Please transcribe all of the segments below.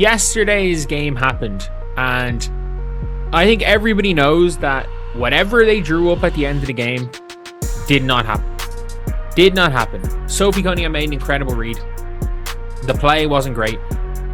yesterday's game happened, and I think everybody knows that whatever they drew up at the end of the game did not happen. Did not happen. Sophie Cunningham made an incredible read. The play wasn't great.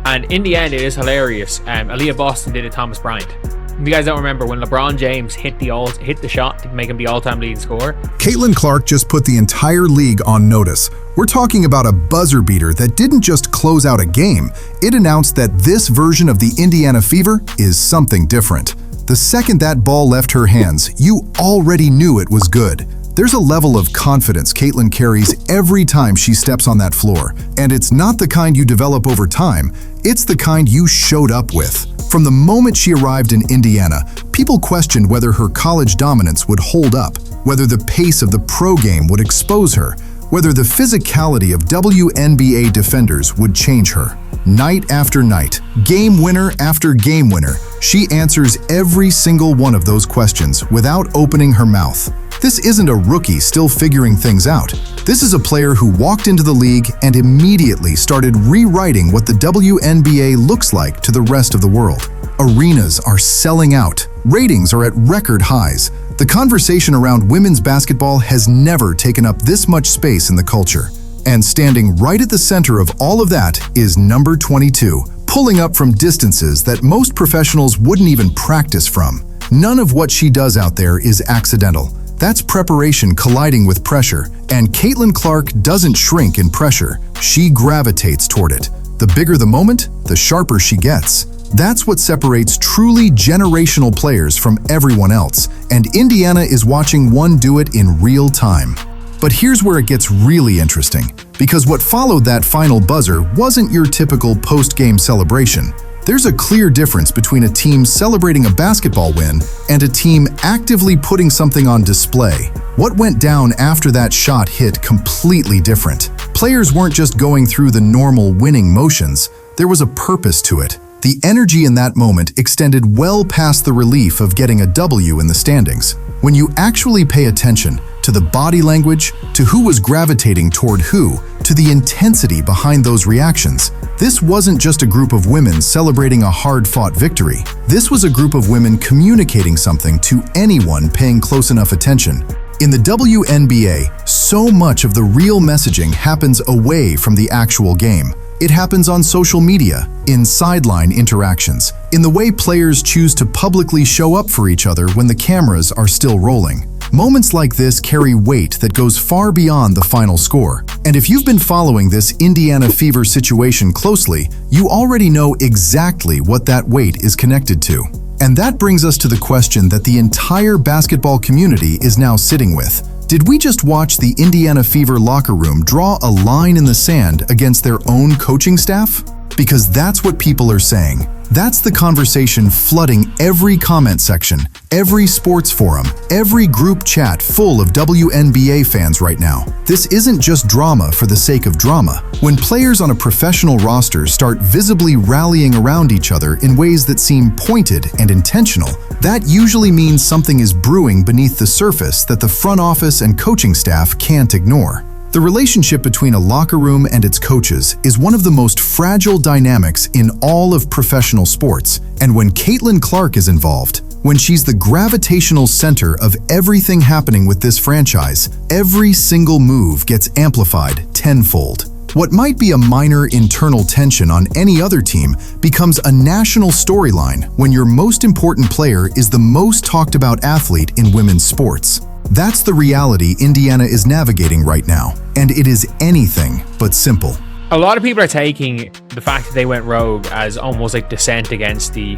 And in the end, it is hilarious. Aaliyah Boston did a Thomas Bryant. If you guys don't remember, when LeBron James hit the shot to make him the all-time leading scorer. Caitlin Clark just put the entire league on notice. We're talking about a buzzer beater that didn't just close out a game. It announced that this version of the Indiana Fever is something different. The second that ball left her hands, you already knew it was good. There's a level of confidence Caitlin carries every time she steps on that floor, and it's not the kind you develop over time, it's the kind you showed up with. From the moment she arrived in Indiana, people questioned whether her college dominance would hold up, whether the pace of the pro game would expose her, whether the physicality of WNBA defenders would change her. Night after night, game winner after game winner, she answers every single one of those questions without opening her mouth. This isn't a rookie still figuring things out. This is a player who walked into the league and immediately started rewriting what the WNBA looks like to the rest of the world. Arenas are selling out. Ratings are at record highs. The conversation around women's basketball has never taken up this much space in the culture. And standing right at the center of all of that is number 22, pulling up from distances that most professionals wouldn't even practice from. None of what she does out there is accidental. That's preparation colliding with pressure, and Caitlin Clark doesn't shrink in pressure. She gravitates toward it. The bigger the moment, the sharper she gets. That's what separates truly generational players from everyone else, and Indiana is watching one do it in real time. But here's where it gets really interesting, because what followed that final buzzer wasn't your typical post-game celebration. There's a clear difference between a team celebrating a basketball win and a team actively putting something on display. What went down after that shot hit completely different. Players weren't just going through the normal winning motions, there was a purpose to it. The energy in that moment extended well past the relief of getting a W in the standings. When you actually pay attention to the body language, to who was gravitating toward who, to the intensity behind those reactions, this wasn't just a group of women celebrating a hard-fought victory. This was a group of women communicating something to anyone paying close enough attention. In the WNBA, so much of the real messaging happens away from the actual game. It happens on social media, in sideline interactions, in the way players choose to publicly show up for each other when the cameras are still rolling. Moments like this carry weight that goes far beyond the final score. And if you've been following this Indiana Fever situation closely, you already know exactly what that weight is connected to. And that brings us to the question that the entire basketball community is now sitting with. Did we just watch the Indiana Fever locker room draw a line in the sand against their own coaching staff? Because that's what people are saying. That's the conversation flooding every comment section, every sports forum, every group chat full of WNBA fans right now. This isn't just drama for the sake of drama. When players on a professional roster start visibly rallying around each other in ways that seem pointed and intentional, that usually means something is brewing beneath the surface that the front office and coaching staff can't ignore. The relationship between a locker room and its coaches is one of the most fragile dynamics in all of professional sports, and when Caitlin Clark is involved, when she's the gravitational center of everything happening with this franchise, every single move gets amplified tenfold. What might be a minor internal tension on any other team becomes a national storyline when your most important player is the most talked about athlete in women's sports. That's the reality Indiana is navigating right now, and it is anything but simple. A lot of people are taking the fact that they went rogue as almost like dissent against the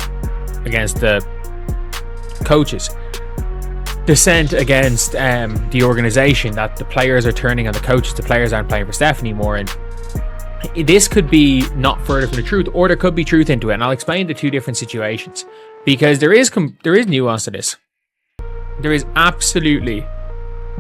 coaches, dissent against the organization, that the players are turning on the coaches, the players aren't playing for Steph anymore, and this could be not further from the truth, or there could be truth into it. And I'll explain the two different situations, because there is nuance to this. There is absolutely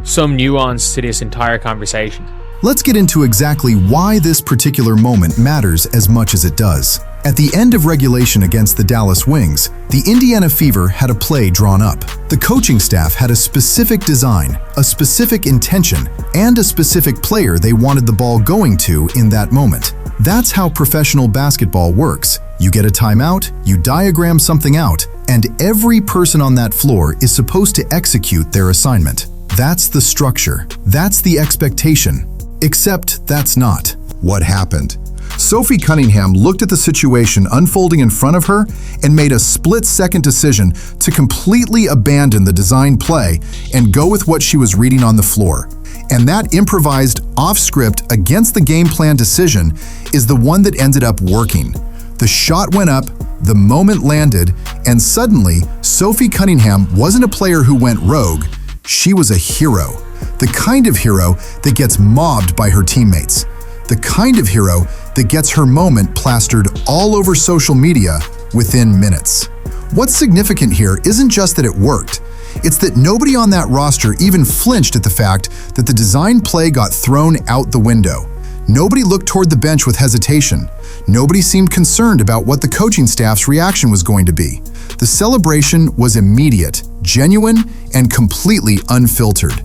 some nuance to this entire conversation. Let's get into exactly why this particular moment matters as much as it does. At the end of regulation against the Dallas Wings, the Indiana Fever had a play drawn up. The coaching staff had a specific design, a specific intention, and a specific player they wanted the ball going to in that moment. That's how professional basketball works. You get a timeout, you diagram something out, and every person on that floor is supposed to execute their assignment. That's the structure. That's the expectation. Except that's not what happened. Sophie Cunningham looked at the situation unfolding in front of her and made a split-second decision to completely abandon the designed play and go with what she was reading on the floor. And that improvised, off-script, against-the-game plan decision is the one that ended up working. The shot went up, the moment landed, and suddenly, Sophie Cunningham wasn't a player who went rogue. She was a hero. The kind of hero that gets mobbed by her teammates. The kind of hero that gets her moment plastered all over social media within minutes. What's significant here isn't just that it worked. It's that nobody on that roster even flinched at the fact that the design play got thrown out the window. Nobody looked toward the bench with hesitation. Nobody seemed concerned about what the coaching staff's reaction was going to be. The celebration was immediate, genuine, and completely unfiltered.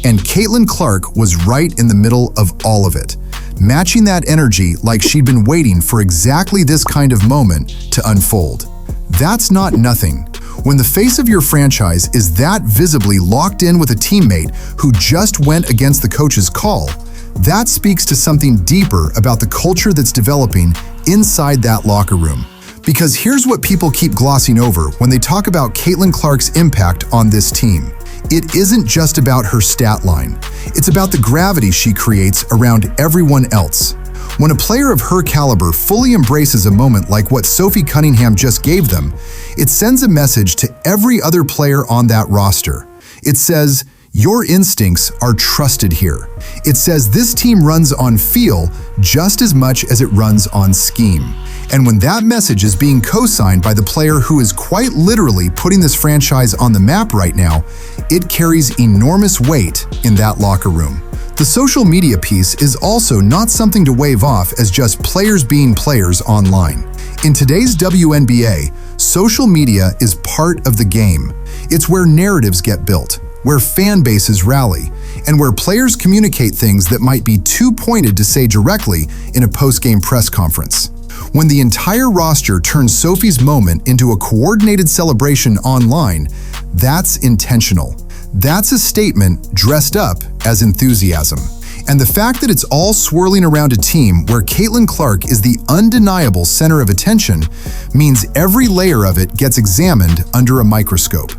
And Caitlin Clark was right in the middle of all of it, matching that energy like she'd been waiting for exactly this kind of moment to unfold. That's not nothing. When the face of your franchise is that visibly locked in with a teammate who just went against the coach's call, that speaks to something deeper about the culture that's developing inside that locker room. Because here's what people keep glossing over when they talk about Caitlin Clark's impact on this team. It isn't just about her stat line. It's about the gravity she creates around everyone else. When a player of her caliber fully embraces a moment like what Sophie Cunningham just gave them, it sends a message to every other player on that roster. It says, your instincts are trusted here. It says this team runs on feel just as much as it runs on scheme. And when that message is being co-signed by the player who is quite literally putting this franchise on the map right now, it carries enormous weight in that locker room. The social media piece is also not something to wave off as just players being players online. In today's WNBA, social media is part of the game. It's where narratives get built, where fan bases rally, and where players communicate things that might be too pointed to say directly in a post-game press conference. When the entire roster turns Sophie's moment into a coordinated celebration online, that's intentional. That's a statement dressed up as enthusiasm. And the fact that it's all swirling around a team where Caitlin Clark is the undeniable center of attention means every layer of it gets examined under a microscope.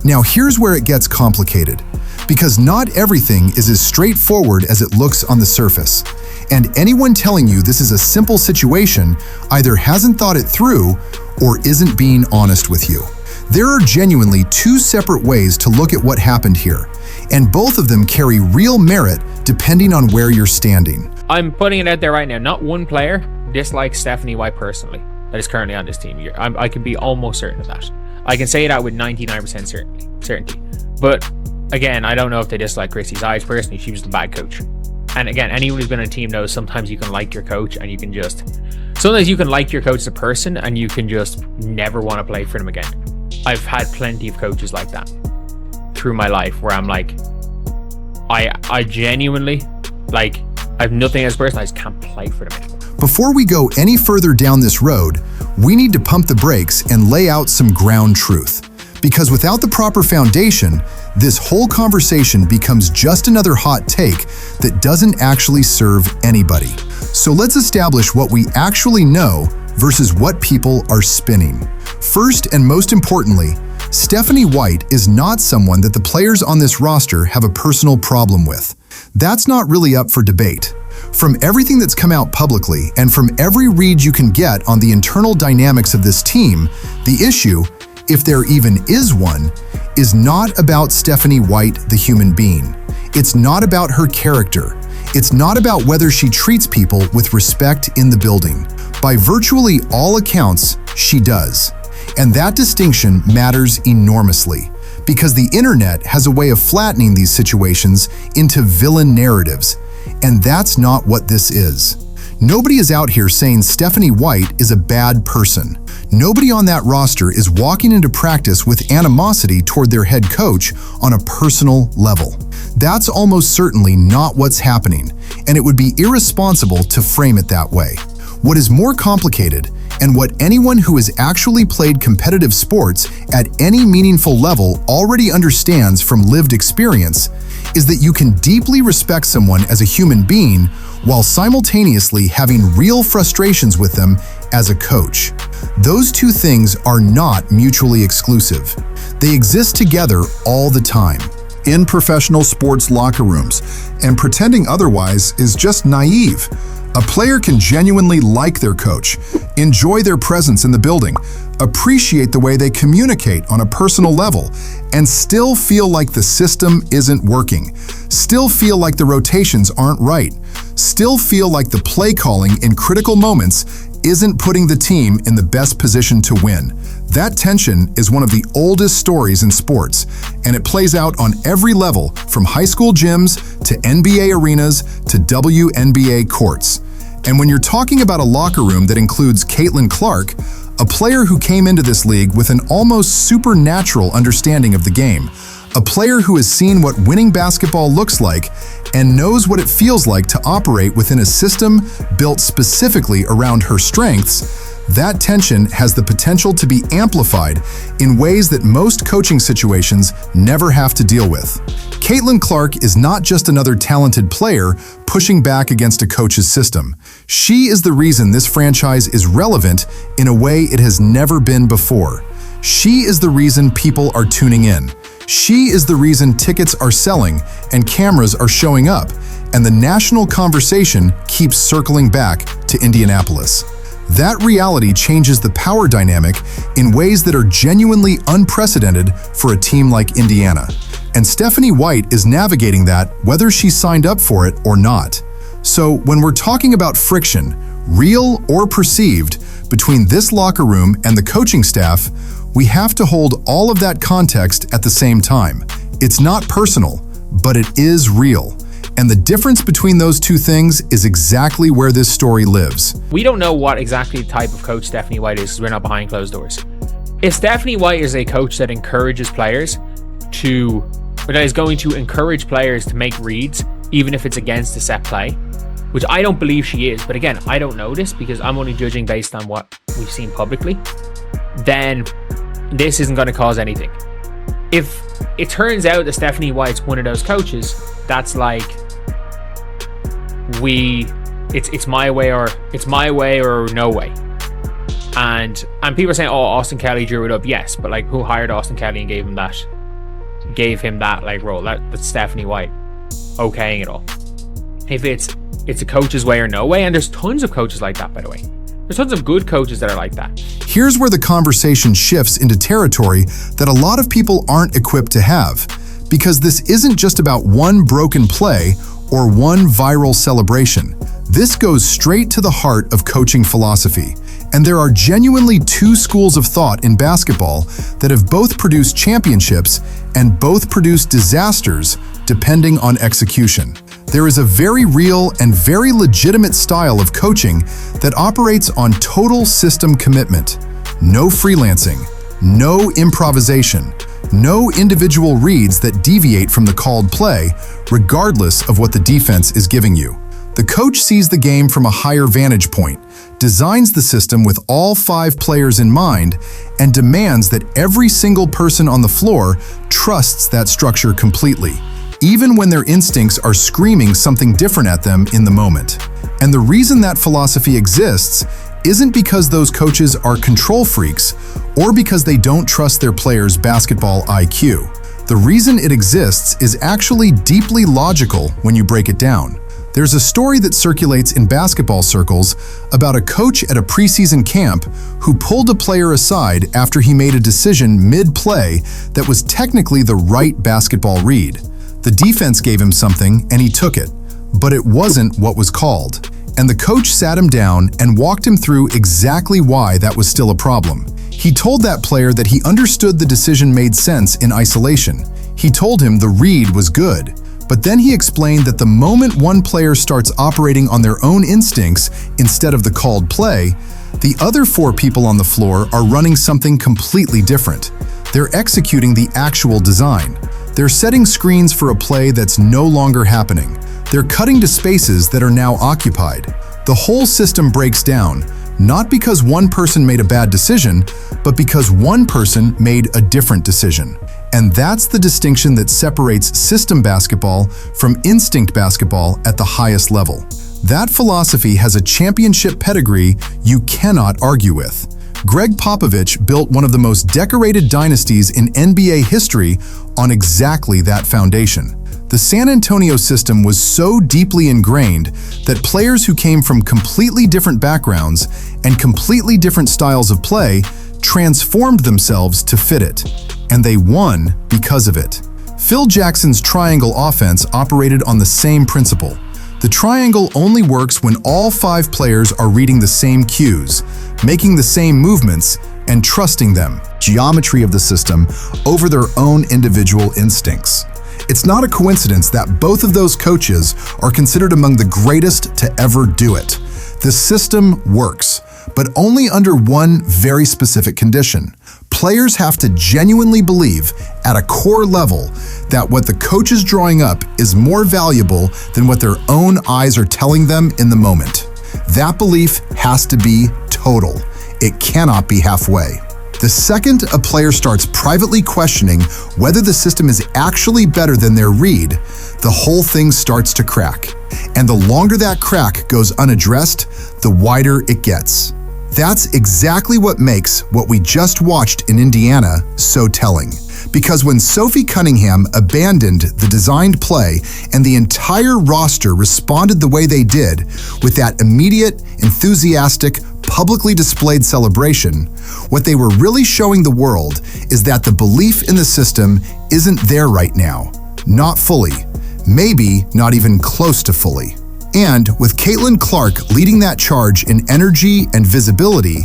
Now here's where it gets complicated, because not everything is as straightforward as it looks on the surface. And anyone telling you this is a simple situation either hasn't thought it through or isn't being honest with you. There are genuinely two separate ways to look at what happened here, and both of them carry real merit depending on where you're standing. I'm putting it out there right now. Not one player dislikes Stephanie White personally that is currently on this team. I can be almost certain of that. I can say that with 99% certainty. But again, I don't know if they dislike Chrissy Zides personally. She was the bad coach. And again, anyone who's been on a team knows sometimes you can like your coach and you can just... Sometimes you can like your coach as a person and you can just never want to play for them again. I've had plenty of coaches like that through my life where I'm like, I genuinely, like, I have nothing as a person, I just can't play for them anymore. Before we go any further down this road, we need to pump the brakes and lay out some ground truth. Because without the proper foundation, this whole conversation becomes just another hot take that doesn't actually serve anybody. So let's establish what we actually know versus what people are spinning. First and most importantly, Stephanie White is not someone that the players on this roster have a personal problem with. That's not really up for debate. From everything that's come out publicly and from every read you can get on the internal dynamics of this team, the issue, if there even is one, is not about Stephanie White, the human being. It's not about her character. It's not about whether she treats people with respect in the building. By virtually all accounts, she does. And that distinction matters enormously, because the internet has a way of flattening these situations into villain narratives, and that's not what this is. Nobody is out here saying Stephanie White is a bad person. Nobody on that roster is walking into practice with animosity toward their head coach on a personal level. That's almost certainly not what's happening, and it would be irresponsible to frame it that way. What is more complicated And what anyone who has actually played competitive sports at any meaningful level already understands from lived experience is that you can deeply respect someone as a human being while simultaneously having real frustrations with them as a coach. Those two things are not mutually exclusive. They exist together all the time. In professional sports locker rooms, and pretending otherwise is just naive. A player can genuinely like their coach, enjoy their presence in the building, appreciate the way they communicate on a personal level, and still feel like the system isn't working, still feel like the rotations aren't right, still feel like the play calling in critical moments isn't putting the team in the best position to win. That tension is one of the oldest stories in sports, and it plays out on every level, from high school gyms to NBA arenas to WNBA courts. And when you're talking about a locker room that includes Caitlin Clark, a player who came into this league with an almost supernatural understanding of the game, a player who has seen what winning basketball looks like and knows what it feels like to operate within a system built specifically around her strengths, that tension has the potential to be amplified in ways that most coaching situations never have to deal with. Caitlin Clark is not just another talented player pushing back against a coach's system. She is the reason this franchise is relevant in a way it has never been before. She is the reason people are tuning in. She is the reason tickets are selling and cameras are showing up, and the national conversation keeps circling back to Indianapolis. That reality changes the power dynamic in ways that are genuinely unprecedented for a team like Indiana. And Stephanie White is navigating that whether she signed up for it or not. So when we're talking about friction, real or perceived, between this locker room and the coaching staff, we have to hold all of that context at the same time. It's not personal, but it is real. And the difference between those two things is exactly where this story lives. We don't know what exactly type of coach Stephanie White is because we're not behind closed doors. If Stephanie White is a coach that encourages players that is going to encourage players to make reads, even if it's against a set play, which I don't believe she is, but again, I don't know this because I'm only judging based on what we've seen publicly, then this isn't going to cause anything. If it turns out that Stephanie White's one of those coaches, that's like, it's my way or no way. And people are saying, oh, Austin Kelly drew it up. Yes, but like, who hired Austin Kelly and gave him that like role? That's Stephanie White okaying it all. If it's a coach's way or no way, and there's tons of coaches like that, by the way. There's tons of good coaches that are like that. Here's where the conversation shifts into territory that a lot of people aren't equipped to have, because this isn't just about one broken play or one viral celebration. This goes straight to the heart of coaching philosophy. And there are genuinely two schools of thought in basketball that have both produced championships and both produced disasters depending on execution. There is a very real and very legitimate style of coaching that operates on total system commitment. No freelancing, no improvisation, no individual reads that deviate from the called play, regardless of what the defense is giving you. The coach sees the game from a higher vantage point, designs the system with all 5 players in mind, and demands that every single person on the floor trusts that structure completely, even when their instincts are screaming something different at them in the moment. And the reason that philosophy exists isn't because those coaches are control freaks or because they don't trust their players' basketball IQ. The reason it exists is actually deeply logical when you break it down. There's a story that circulates in basketball circles about a coach at a preseason camp who pulled a player aside after he made a decision mid-play that was technically the right basketball read. The defense gave him something and he took it, but it wasn't what was called. And the coach sat him down and walked him through exactly why that was still a problem. He told that player that he understood the decision made sense in isolation. He told him the read was good. But then he explained that the moment one player starts operating on their own instincts instead of the called play, the other 4 people on the floor are running something completely different. They're executing the actual design. They're setting screens for a play that's no longer happening. They're cutting to spaces that are now occupied. The whole system breaks down, Not because one person made a bad decision, but because one person made a different decision. And that's the distinction that separates system basketball from instinct basketball at the highest level. That philosophy has a championship pedigree you cannot argue with. Greg Popovich built one of the most decorated dynasties in NBA history on exactly that foundation. The San Antonio system was so deeply ingrained that players who came from completely different backgrounds and completely different styles of play transformed themselves to fit it, and they won because of it. Phil Jackson's triangle offense operated on the same principle. The triangle only works when all 5 players are reading the same cues, making the same movements, and trusting them. Geometry of the system over their own individual instincts. It's not a coincidence that both of those coaches are considered among the greatest to ever do it. The system works, but only under one very specific condition. Players have to genuinely believe at a core level that what the coach is drawing up is more valuable than what their own eyes are telling them in the moment. That belief has to be total. It cannot be halfway. The second a player starts privately questioning whether the system is actually better than their read, the whole thing starts to crack. And the longer that crack goes unaddressed, the wider it gets. That's exactly what makes what we just watched in Indiana so telling. Because when Sophie Cunningham abandoned the designed play and the entire roster responded the way they did, with that immediate, enthusiastic, publicly displayed celebration, what they were really showing the world is that the belief in the system isn't there right now. Not fully. Maybe not even close to fully. And with Caitlin Clark leading that charge in energy and visibility,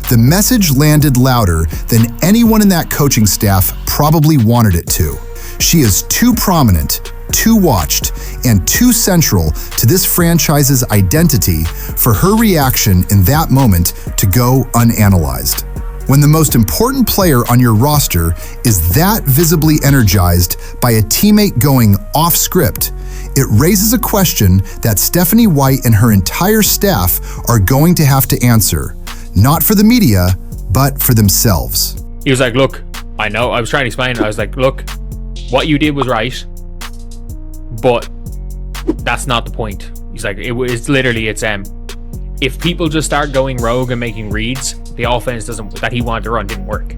the message landed louder than anyone in that coaching staff probably wanted it to. She is too prominent, too watched, and too central to this franchise's identity for her reaction in that moment to go unanalyzed. When the most important player on your roster is that visibly energized by a teammate going off script, it raises a question that Stephanie White and her entire staff are going to have to answer, not for the media, but for themselves. He was like, look, I know, I was trying to explain, I was like, look, what you did was right, but that's not the point. He's like, it's literally, if people just start going rogue and making reads, the offense that he wanted to run didn't work.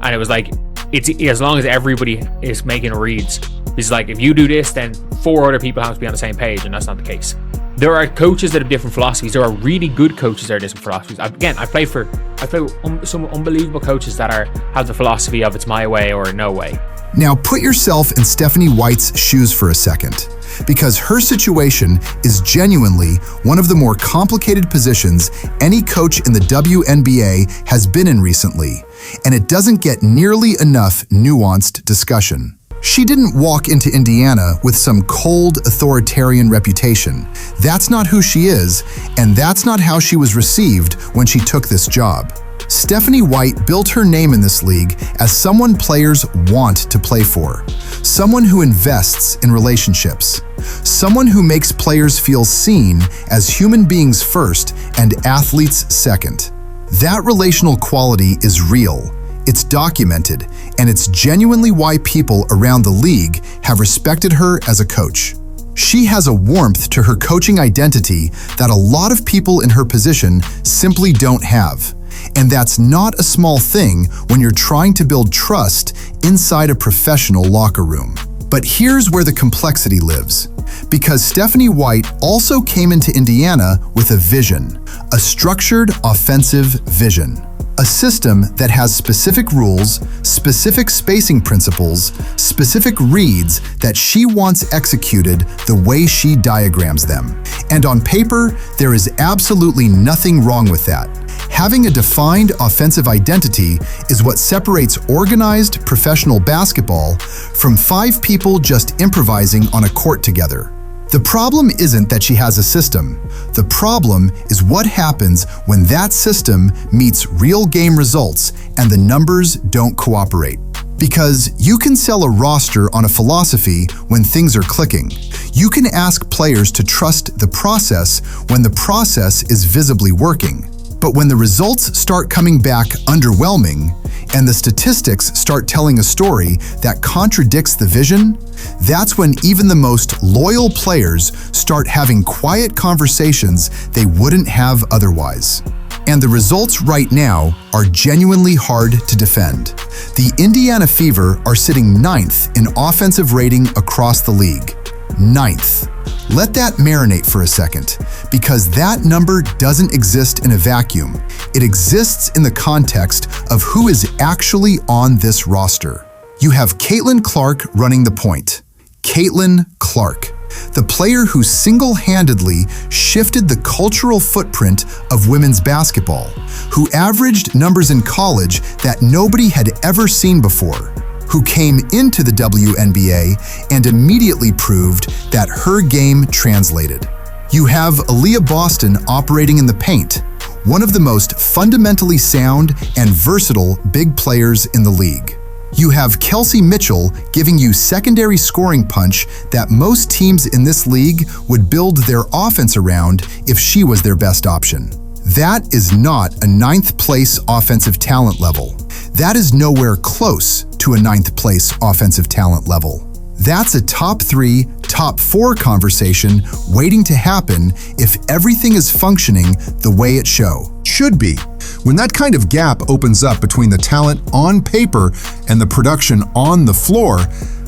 And it was like, it's as long as everybody is making reads, he's like, if you do this, then 4 other people have to be on the same page, and that's not the case. There are coaches that have different philosophies. There are really good coaches that are different philosophies. Again, I play with some unbelievable coaches that have the philosophy of it's my way or no way. Now put yourself in Stephanie White's shoes for a second, because her situation is genuinely one of the more complicated positions any coach in the WNBA has been in recently, and it doesn't get nearly enough nuanced discussion. She didn't walk into Indiana with some cold, authoritarian reputation. That's not who she is, and that's not how she was received when she took this job. Stephanie White built her name in this league as someone players want to play for, someone who invests in relationships, someone who makes players feel seen as human beings first and athletes second. That relational quality is real. It's documented, and it's genuinely why people around the league have respected her as a coach. She has a warmth to her coaching identity that a lot of people in her position simply don't have. And that's not a small thing when you're trying to build trust inside a professional locker room. But here's where the complexity lives. Because Stephanie White also came into Indiana with a vision, a structured offensive vision. A system that has specific rules, specific spacing principles, specific reads that she wants executed the way she diagrams them. And on paper, there is absolutely nothing wrong with that. Having a defined offensive identity is what separates organized professional basketball from 5 people just improvising on a court together. The problem isn't that she has a system. The problem is what happens when that system meets real game results and the numbers don't cooperate. Because you can sell a roster on a philosophy when things are clicking. You can ask players to trust the process when the process is visibly working. But when the results start coming back underwhelming, and the statistics start telling a story that contradicts the vision, that's when even the most loyal players start having quiet conversations they wouldn't have otherwise. And the results right now are genuinely hard to defend. The Indiana Fever are sitting 9th in offensive rating across the league. 9th. Let that marinate for a second, because that number doesn't exist in a vacuum. It exists in the context of who is actually on this roster. You have Caitlin Clark running the point. Caitlin Clark, the player who single-handedly shifted the cultural footprint of women's basketball, who averaged numbers in college that nobody had ever seen before, who came into the WNBA and immediately proved that her game translated. You have Aaliyah Boston operating in the paint, one of the most fundamentally sound and versatile big players in the league. You have Kelsey Mitchell giving you secondary scoring punch that most teams in this league would build their offense around if she was their best option. That is not a 9th place offensive talent level. That is nowhere close to a 9th place offensive talent level. That's a top 3, top 4 conversation waiting to happen if everything is functioning the way it should be. When that kind of gap opens up between the talent on paper and the production on the floor,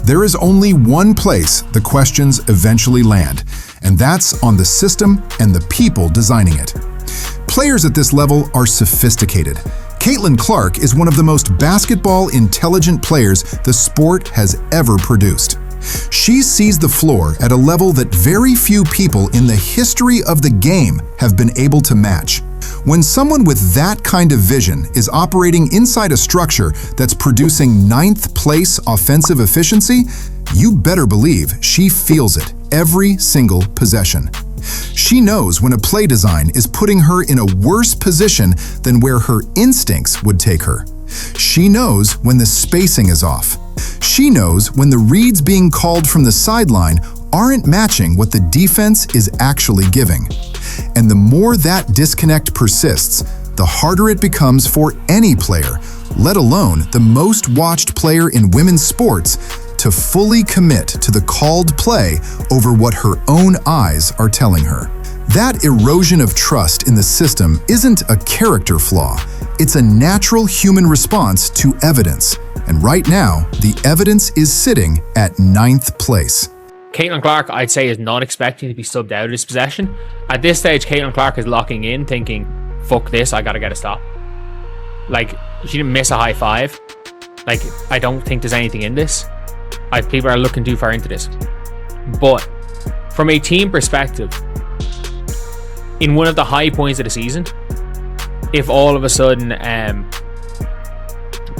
there is only one place the questions eventually land, and that's on the system and the people designing it. Players at this level are sophisticated. Caitlin Clark is one of the most basketball-intelligent players the sport has ever produced. She sees the floor at a level that very few people in the history of the game have been able to match. When someone with that kind of vision is operating inside a structure that's producing 9th place offensive efficiency, you better believe she feels it every single possession. She knows when a play design is putting her in a worse position than where her instincts would take her. She knows when the spacing is off. She knows when the reads being called from the sideline aren't matching what the defense is actually giving. And the more that disconnect persists, the harder it becomes for any player, let alone the most watched player in women's sports, to fully commit to the called play over what her own eyes are telling her. That erosion of trust in the system isn't a character flaw. It's a natural human response to evidence. And right now, the evidence is sitting at 9th place. Caitlin Clark, I'd say, is not expecting to be subbed out of this possession. At this stage, Caitlin Clark is locking in, thinking, fuck this, I gotta get a stop. Like, she didn't miss a high 5. Like, I don't think there's anything in this. People are looking too far into this. But from a team perspective, in one of the high points of the season, if all of a sudden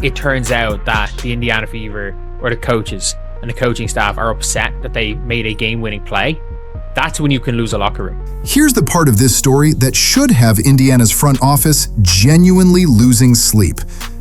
it turns out that the Indiana Fever or the coaches and the coaching staff are upset that they made a game-winning play, that's when you can lose a locker room. Here's the part of this story that should have Indiana's front office genuinely losing sleep,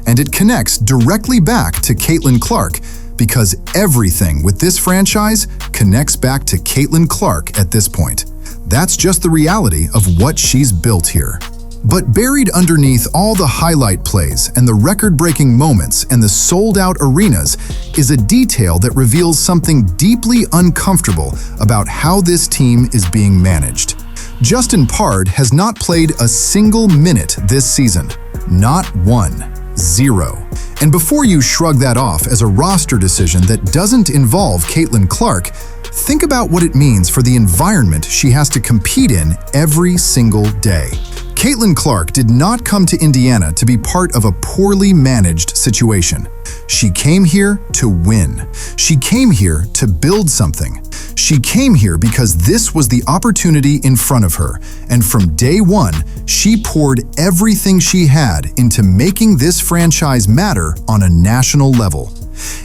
and it connects directly back to Caitlin Clark, because everything with this franchise connects back to Caitlin Clark at this point. That's just the reality of what she's built here. But buried underneath all the highlight plays and the record-breaking moments and the sold-out arenas is a detail that reveals something deeply uncomfortable about how this team is being managed. Justin Pard has not played a single minute this season. Not one. 0. And before you shrug that off as a roster decision that doesn't involve Caitlin Clark, think about what it means for the environment she has to compete in every single day. Caitlin Clark did not come to Indiana to be part of a poorly managed situation. She came here to win. She came here to build something. She came here because this was the opportunity in front of her, and from day one, she poured everything she had into making this franchise matter on a national level.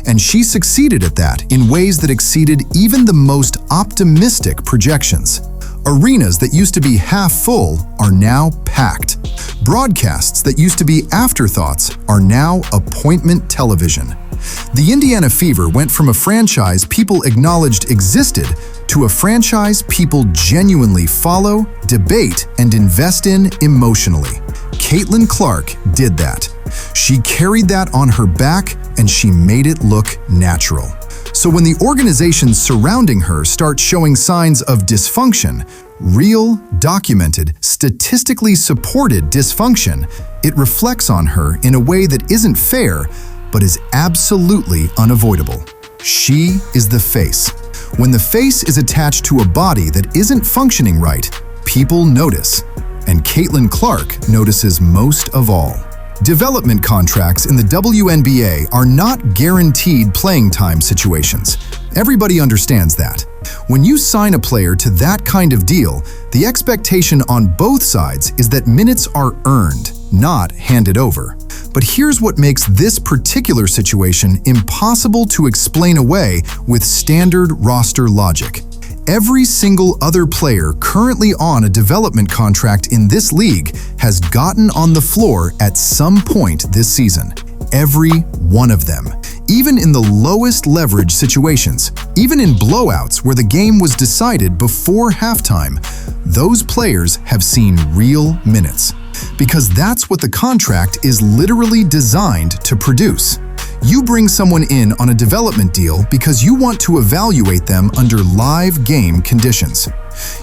And she succeeded at that in ways that exceeded even the most optimistic projections. Arenas that used to be half full are now packed. Broadcasts that used to be afterthoughts are now appointment television. The Indiana Fever went from a franchise people acknowledged existed to a franchise people genuinely follow, debate, and invest in emotionally. Caitlin Clark did that. She carried that on her back and she made it look natural. So when the organizations surrounding her start showing signs of dysfunction, real, documented, statistically supported dysfunction, it reflects on her in a way that isn't fair, but is absolutely unavoidable. She is the face. When the face is attached to a body that isn't functioning right, people notice. And Caitlin Clark notices most of all. Development contracts in the WNBA are not guaranteed playing time situations. Everybody understands that. When you sign a player to that kind of deal, the expectation on both sides is that minutes are earned, not handed over. But here's what makes this particular situation impossible to explain away with standard roster logic. Every single other player currently on a development contract in this league has gotten on the floor at some point this season. Every one of them. Even in the lowest leverage situations, even in blowouts where the game was decided before halftime, those players have seen real minutes. Because that's what the contract is literally designed to produce. You bring someone in on a development deal because you want to evaluate them under live game conditions.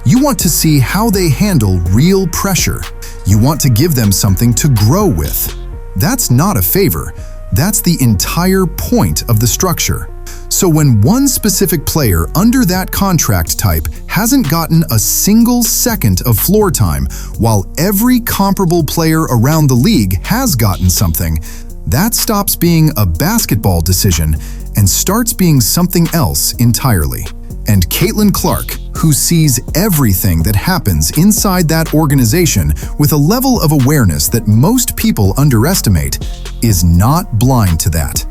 You want to see how they handle real pressure. You want to give them something to grow with. That's not a favor. That's the entire point of the structure. So when one specific player under that contract type hasn't gotten a single second of floor time, while every comparable player around the league has gotten something, that stops being a basketball decision and starts being something else entirely. And Caitlin Clark, who sees everything that happens inside that organization with a level of awareness that most people underestimate, is not blind to that.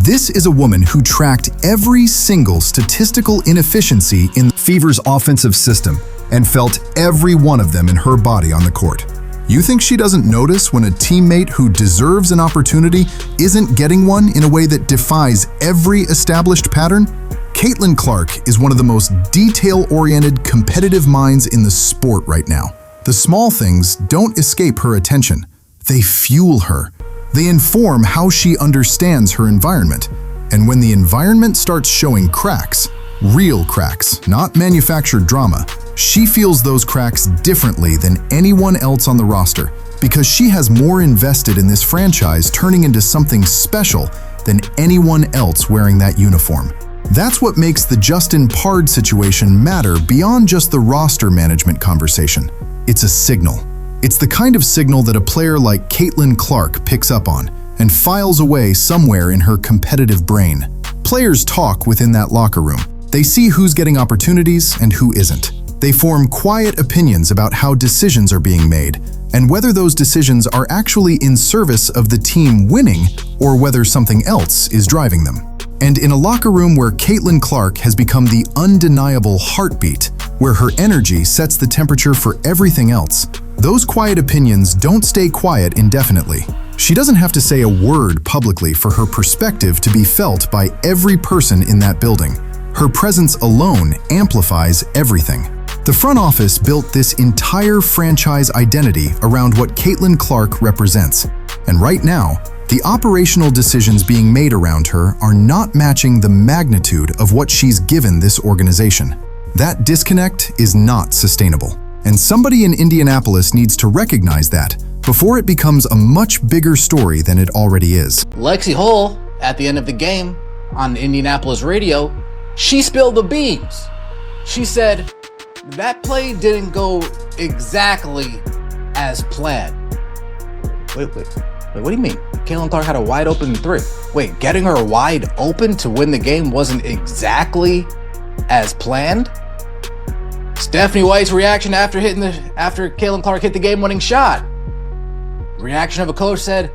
This is a woman who tracked every single statistical inefficiency in the Fever's offensive system and felt every one of them in her body on the court. You think she doesn't notice when a teammate who deserves an opportunity isn't getting one in a way that defies every established pattern? Caitlin Clark is one of the most detail-oriented, competitive minds in the sport right now. The small things don't escape her attention. They fuel her. They inform how she understands her environment. And when the environment starts showing cracks, real cracks, not manufactured drama, she feels those cracks differently than anyone else on the roster because she has more invested in this franchise turning into something special than anyone else wearing that uniform. That's what makes the Justin Pard situation matter beyond just the roster management conversation. It's a signal. It's the kind of signal that a player like Caitlin Clark picks up on and files away somewhere in her competitive brain. Players talk within that locker room. They see who's getting opportunities and who isn't. They form quiet opinions about how decisions are being made and whether those decisions are actually in service of the team winning or whether something else is driving them. And in a locker room where Caitlin Clark has become the undeniable heartbeat, where her energy sets the temperature for everything else, those quiet opinions don't stay quiet indefinitely. She doesn't have to say a word publicly for her perspective to be felt by every person in that building. Her presence alone amplifies everything. The front office built this entire franchise identity around what Caitlin Clark represents. And right now, the operational decisions being made around her are not matching the magnitude of what she's given this organization. That disconnect is not sustainable. And somebody in Indianapolis needs to recognize that before it becomes a much bigger story than it already is. Lexi Hull, at the end of the game on Indianapolis radio, she spilled the beans. She said, that play didn't go exactly as planned. Wait, what do you mean? Caitlin Clark had a wide open three. Wait, getting her wide open to win the game wasn't exactly as planned? Stephanie White's reaction after Caitlin Clark hit the game-winning shot. Reaction of a coach said,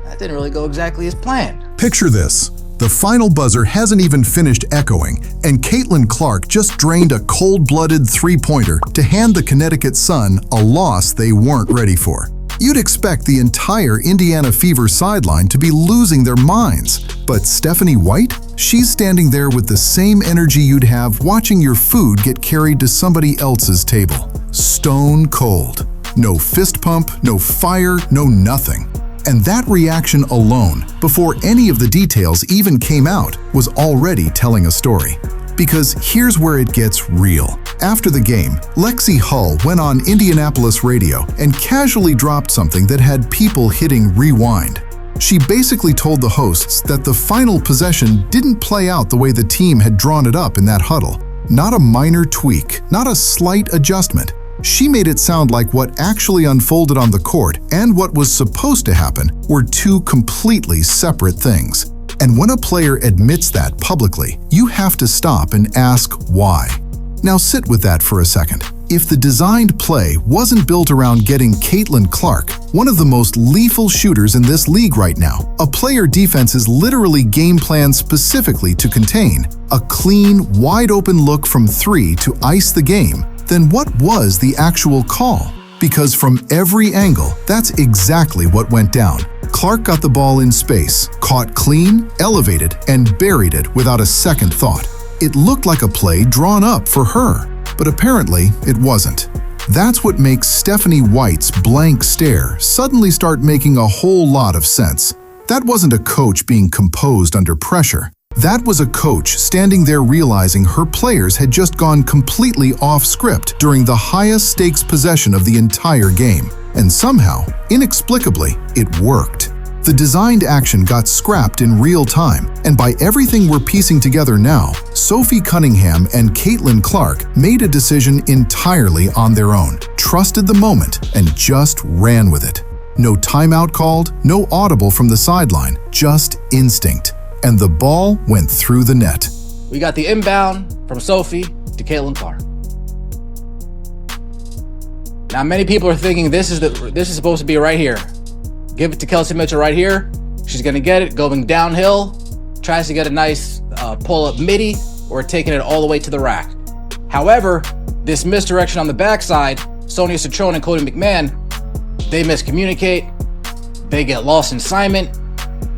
that didn't really go exactly as planned. Picture this. The final buzzer hasn't even finished echoing, and Caitlin Clark just drained a cold-blooded three-pointer to hand the Connecticut Sun a loss they weren't ready for. You'd expect the entire Indiana Fever sideline to be losing their minds. But Stephanie White? She's standing there with the same energy you'd have watching your food get carried to somebody else's table. Stone cold. no fist pump, no fire, no nothing. And that reaction alone, before any of the details even came out, was already telling a story. Because here's where it gets real. After the game, Lexi Hull went on Indianapolis radio and casually dropped something that had people hitting rewind. She basically told the hosts that the final possession didn't play out the way the team had drawn it up in that huddle. Not a minor tweak, not a slight adjustment. She made it sound like what actually unfolded on the court and what was supposed to happen were two completely separate things. And when a player admits that publicly, you have to stop and ask why. Now sit with that for a second. If the designed play wasn't built around getting Caitlin Clark, one of the most lethal shooters in this league right now, a player defense is literally game planned specifically to contain a clean, wide-open look from three to ice the game, then what was the actual call? Because from every angle, that's exactly what went down. Clark got the ball in space, caught clean, elevated, and buried it without a second thought. It looked like a play drawn up for her, but apparently it wasn't. That's what makes Stephanie White's blank stare suddenly start making a whole lot of sense. That wasn't a coach being composed under pressure. That was a coach standing there realizing her players had just gone completely off script during the highest stakes possession of the entire game. And somehow, inexplicably, it worked. The designed action got scrapped in real time, and by everything we're piecing together now, Sophie Cunningham and Caitlin Clark made a decision entirely on their own, trusted the moment, and just ran with it. No timeout called, no audible from the sideline, just instinct. And the ball went through the net. We got the inbound from Sophie to Caitlin Clark. Now, many people are thinking this is supposed to be right here. Give it to Kelsey Mitchell right here. She's going to get it going downhill. Tries to get a nice pull-up midi or taking it all the way to the rack. However, this misdirection on the backside, Sonia Citrone and Cody McMahon, they miscommunicate. They get lost in assignment.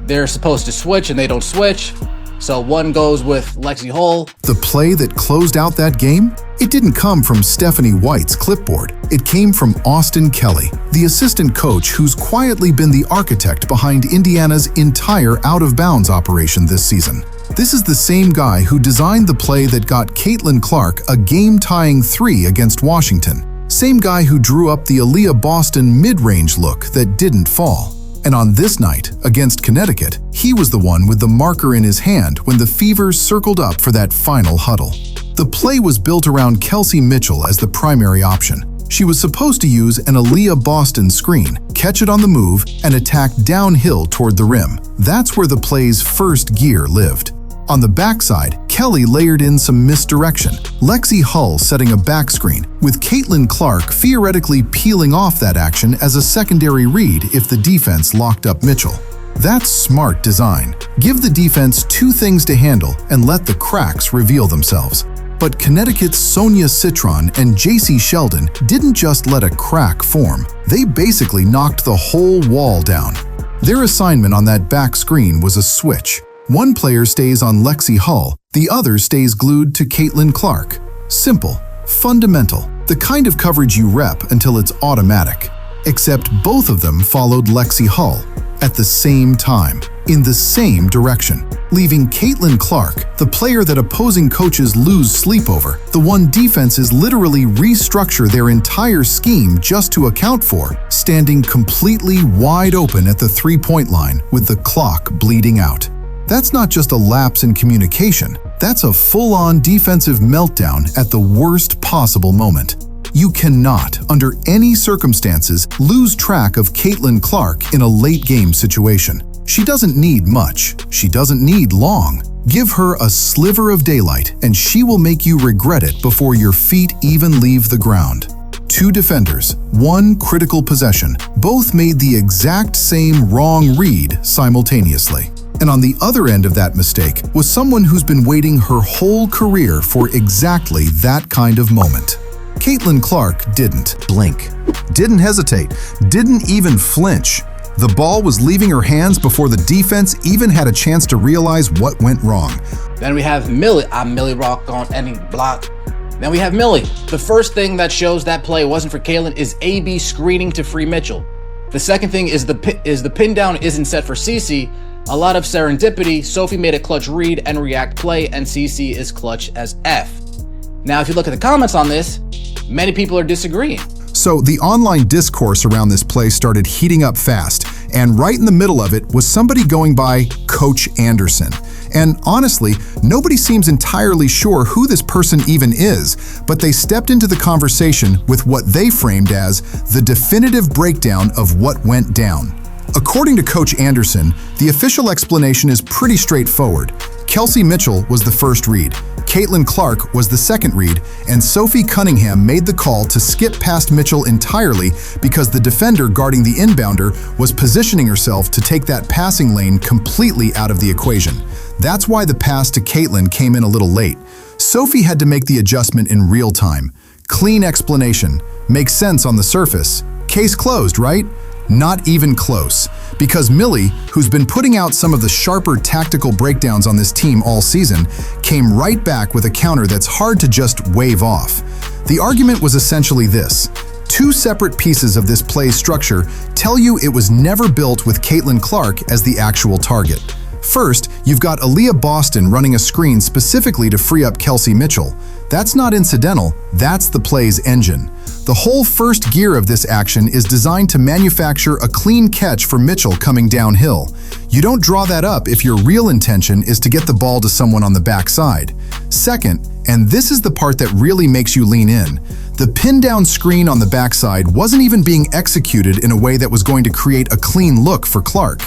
They're supposed to switch and they don't switch. So one goes with Lexi Hull. The play that closed out that game? It didn't come from Stephanie White's clipboard. It came from Austin Kelly, the assistant coach who's quietly been the architect behind Indiana's entire out-of-bounds operation this season. This is the same guy who designed the play that got Caitlin Clark a game-tying 3 against Washington. Same guy who drew up the Aaliyah Boston mid-range look that didn't fall. And on this night, against Connecticut, he was the one with the marker in his hand when the Fever circled up for that final huddle. The play was built around Kelsey Mitchell as the primary option. She was supposed to use an Aaliyah Boston screen, catch it on the move, and attack downhill toward the rim. That's where the play's first gear lived. On the backside, Kelly layered in some misdirection, Lexi Hull setting a back screen, with Caitlin Clark theoretically peeling off that action as a secondary read if the defense locked up Mitchell. That's smart design. Give the defense two things to handle and let the cracks reveal themselves. But Connecticut's Sonia Citrone and JC Sheldon didn't just let a crack form. They basically knocked the whole wall down. Their assignment on that back screen was a switch. One player stays on Lexi Hull, the other stays glued to Caitlin Clark. Simple, fundamental, the kind of coverage you rep until it's automatic. Except both of them followed Lexi Hull at the same time, in the same direction, leaving Caitlin Clark, the player that opposing coaches lose sleep over, the one defenses literally restructure their entire scheme just to account for, standing completely wide open at the three-point line with the clock bleeding out. That's not just a lapse in communication, that's a full-on defensive meltdown at the worst possible moment. You cannot, under any circumstances, lose track of Caitlin Clark in a late-game situation. She doesn't need much. She doesn't need long. Give her a sliver of daylight, and she will make you regret it before your feet even leave the ground. Two defenders, one critical possession, both made the exact same wrong read simultaneously. And on the other end of that mistake was someone who's been waiting her whole career for exactly that kind of moment. Caitlin Clark didn't blink, didn't hesitate, didn't even flinch. The ball was leaving her hands before the defense even had a chance to realize what went wrong. Then we have Millie Rock on any block. Then we have Millie. The first thing that shows that play wasn't for Caitlin is AB screening to free Mitchell. The second thing is the pin down isn't set for Cece. A lot of serendipity. Sophie made a clutch read and react play, and Cece is clutch as F. Now, if you look at the comments on this, many people are disagreeing. So the online discourse around this play started heating up fast, and right in the middle of it was somebody going by Coach Anderson. And honestly, nobody seems entirely sure who this person even is, but they stepped into the conversation with what they framed as the definitive breakdown of what went down. According to Coach Anderson, the official explanation is pretty straightforward. Kelsey Mitchell was the first read, Caitlin Clark was the second read, and Sophie Cunningham made the call to skip past Mitchell entirely because the defender guarding the inbounder was positioning herself to take that passing lane completely out of the equation. That's why the pass to Caitlin came in a little late. Sophie had to make the adjustment in real time. Clean explanation. Makes sense on the surface. Case closed, right? Not even close. Because Millie, who's been putting out some of the sharper tactical breakdowns on this team all season, came right back with a counter that's hard to just wave off. The argument was essentially this. Two separate pieces of this play's structure tell you it was never built with Caitlin Clark as the actual target. First, you've got Aaliyah Boston running a screen specifically to free up Kelsey Mitchell. That's not incidental, that's the play's engine. The whole first gear of this action is designed to manufacture a clean catch for Mitchell coming downhill. You don't draw that up if your real intention is to get the ball to someone on the backside. Second, and this is the part that really makes you lean in, the pin-down screen on the backside wasn't even being executed in a way that was going to create a clean look for Clark.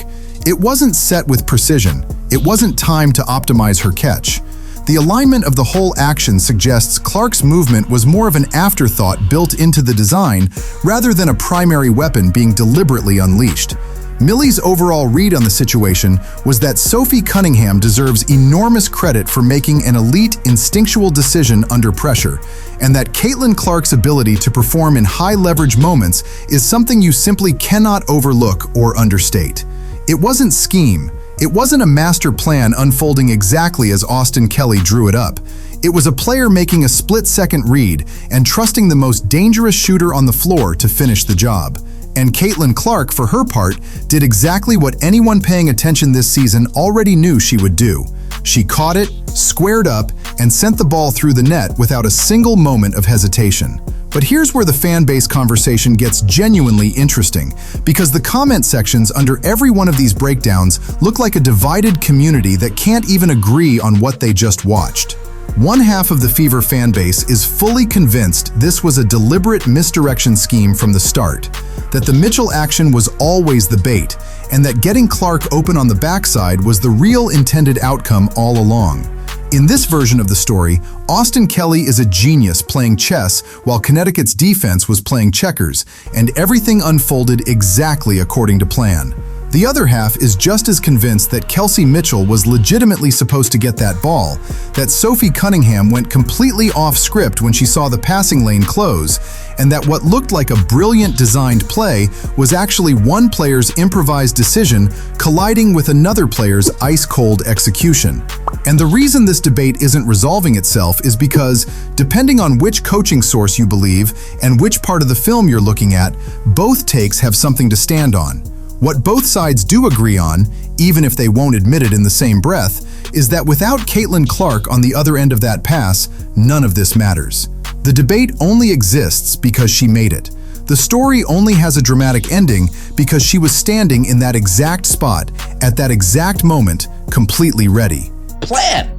It wasn't set with precision. It wasn't timed to optimize her catch. The alignment of the whole action suggests Clark's movement was more of an afterthought built into the design rather than a primary weapon being deliberately unleashed. Millie's overall read on the situation was that Sophie Cunningham deserves enormous credit for making an elite instinctual decision under pressure, and that Caitlin Clark's ability to perform in high-leverage moments is something you simply cannot overlook or understate. It wasn't scheme. It wasn't a master plan unfolding exactly as Austin Kelly drew it up. It was a player making a split-second read and trusting the most dangerous shooter on the floor to finish the job. And Caitlin Clark, for her part, did exactly what anyone paying attention this season already knew she would do. She caught it, squared up, and sent the ball through the net without a single moment of hesitation. But here's where the fan base conversation gets genuinely interesting, because the comment sections under every one of these breakdowns look like a divided community that can't even agree on what they just watched. One half of the Fever fan base is fully convinced this was a deliberate misdirection scheme from the start, that the Mitchell action was always the bait, and that getting Clark open on the backside was the real intended outcome all along. In this version of the story, Austin Kelly is a genius playing chess while Connecticut's defense was playing checkers, and everything unfolded exactly according to plan. The other half is just as convinced that Kelsey Mitchell was legitimately supposed to get that ball, that Sophie Cunningham went completely off script when she saw the passing lane close, and that what looked like a brilliant designed play was actually one player's improvised decision colliding with another player's ice-cold execution. And the reason this debate isn't resolving itself is because, depending on which coaching source you believe and which part of the film you're looking at, both takes have something to stand on. What both sides do agree on, even if they won't admit it in the same breath, is that without Caitlin Clark on the other end of that pass, none of this matters. The debate only exists because she made it. The story only has a dramatic ending because she was standing in that exact spot, at that exact moment, completely ready. Plan!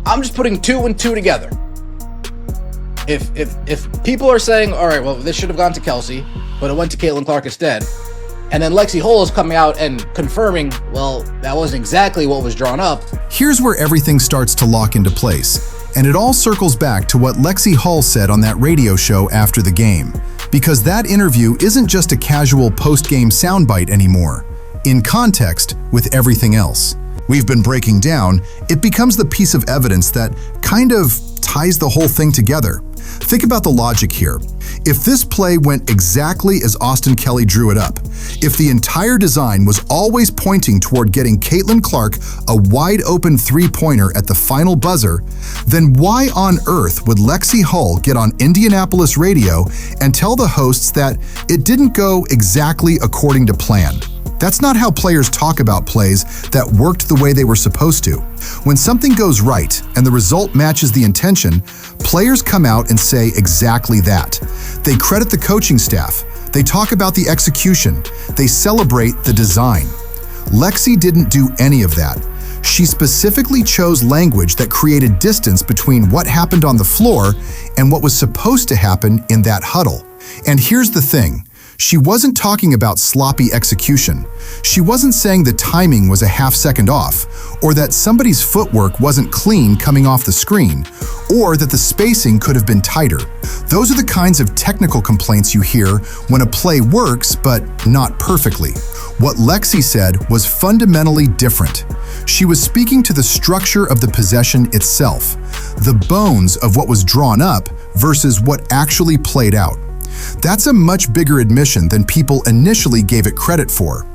I'm just putting two and two together. If people are saying, all right, well, this should have gone to Kelsey, but it went to Caitlin Clark instead, and then Lexi Hull is coming out and confirming, well, that wasn't exactly what was drawn up. Here's where everything starts to lock into place. And it all circles back to what Lexi Hull said on that radio show after the game. Because that interview isn't just a casual post-game soundbite anymore. In context with everything else we've been breaking down, it becomes the piece of evidence that kind of ties the whole thing together. Think about the logic here. If this play went exactly as Austin Kelly drew it up, if the entire design was always pointing toward getting Caitlin Clark a wide-open three-pointer at the final buzzer, then why on earth would Lexi Hull get on Indianapolis radio and tell the hosts that it didn't go exactly according to plan? That's not how players talk about plays that worked the way they were supposed to. When something goes right and the result matches the intention, players come out and say exactly that. They credit the coaching staff, they talk about the execution, they celebrate the design. Lexi didn't do any of that. She specifically chose language that created distance between what happened on the floor and what was supposed to happen in that huddle. And here's the thing. She wasn't talking about sloppy execution. She wasn't saying the timing was a half-second off, or that somebody's footwork wasn't clean coming off the screen, or that the spacing could have been tighter. Those are the kinds of technical complaints you hear when a play works, but not perfectly. What Lexi said was fundamentally different. She was speaking to the structure of the possession itself, the bones of what was drawn up versus what actually played out. That's a much bigger admission than people initially gave it credit for.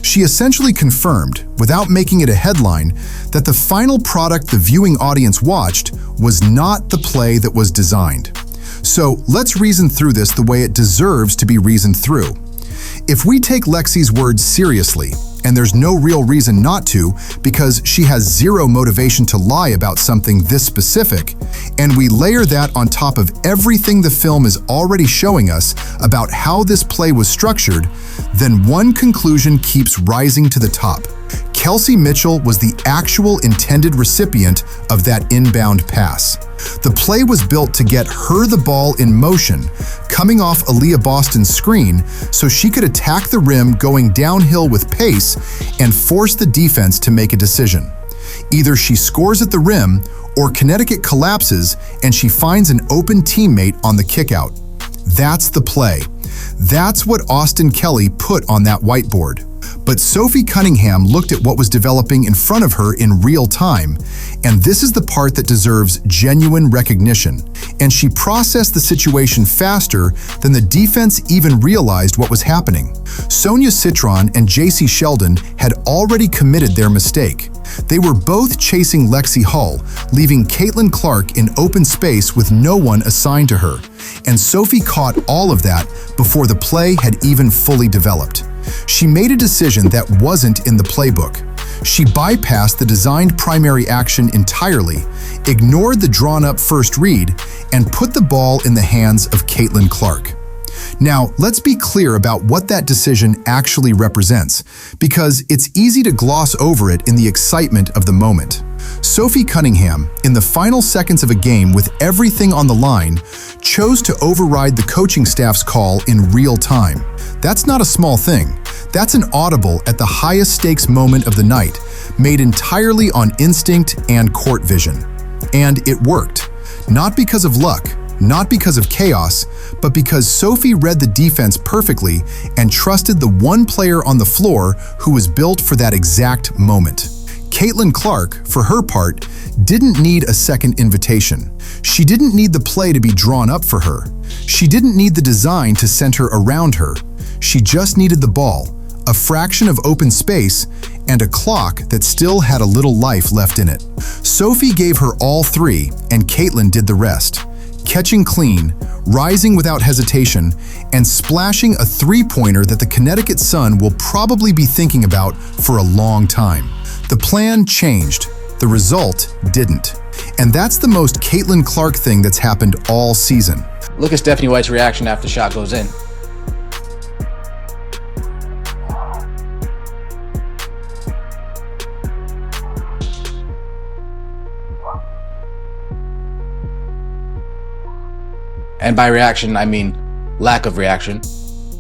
She essentially confirmed, without making it a headline, that the final product the viewing audience watched was not the play that was designed. So let's reason through this the way it deserves to be reasoned through. If we take Lexi's words seriously, and there's no real reason not to because she has zero motivation to lie about something this specific, and we layer that on top of everything the film is already showing us about how this play was structured, then one conclusion keeps rising to the top. Kelsey Mitchell was the actual intended recipient of that inbound pass. The play was built to get her the ball in motion, coming off Aaliyah Boston's screen, so she could attack the rim going downhill with pace and force the defense to make a decision. Either she scores at the rim, or Connecticut collapses and she finds an open teammate on the kickout. That's the play. That's what Austin Kelly put on that whiteboard. But Sophie Cunningham looked at what was developing in front of her in real time, and this is the part that deserves genuine recognition. And she processed the situation faster than the defense even realized what was happening. Sonia Citron and JC Sheldon had already committed their mistake. They were both chasing Lexi Hull, leaving Caitlin Clark in open space with no one assigned to her. And Sophie caught all of that before the play had even fully developed. She made a decision that wasn't in the playbook. She bypassed the designed primary action entirely, ignored the drawn-up first read, and put the ball in the hands of Caitlin Clark. Now, let's be clear about what that decision actually represents, because it's easy to gloss over it in the excitement of the moment. Sophie Cunningham, in the final seconds of a game with everything on the line, chose to override the coaching staff's call in real time. That's not a small thing. That's an audible at the highest stakes moment of the night, made entirely on instinct and court vision. And it worked. Not because of luck, not because of chaos, but because Sophie read the defense perfectly and trusted the one player on the floor who was built for that exact moment. Caitlin Clark, for her part, didn't need a second invitation. She didn't need the play to be drawn up for her. She didn't need the design to center around her. She just needed the ball, a fraction of open space, and a clock that still had a little life left in it. Sophie gave her all three, and Caitlin did the rest. Catching clean, rising without hesitation, and splashing a three-pointer that the Connecticut Sun will probably be thinking about for a long time. The plan changed. The result didn't. And that's the most Caitlin Clark thing that's happened all season. Look at Stephanie White's reaction after the shot goes in. And by reaction, I mean lack of reaction.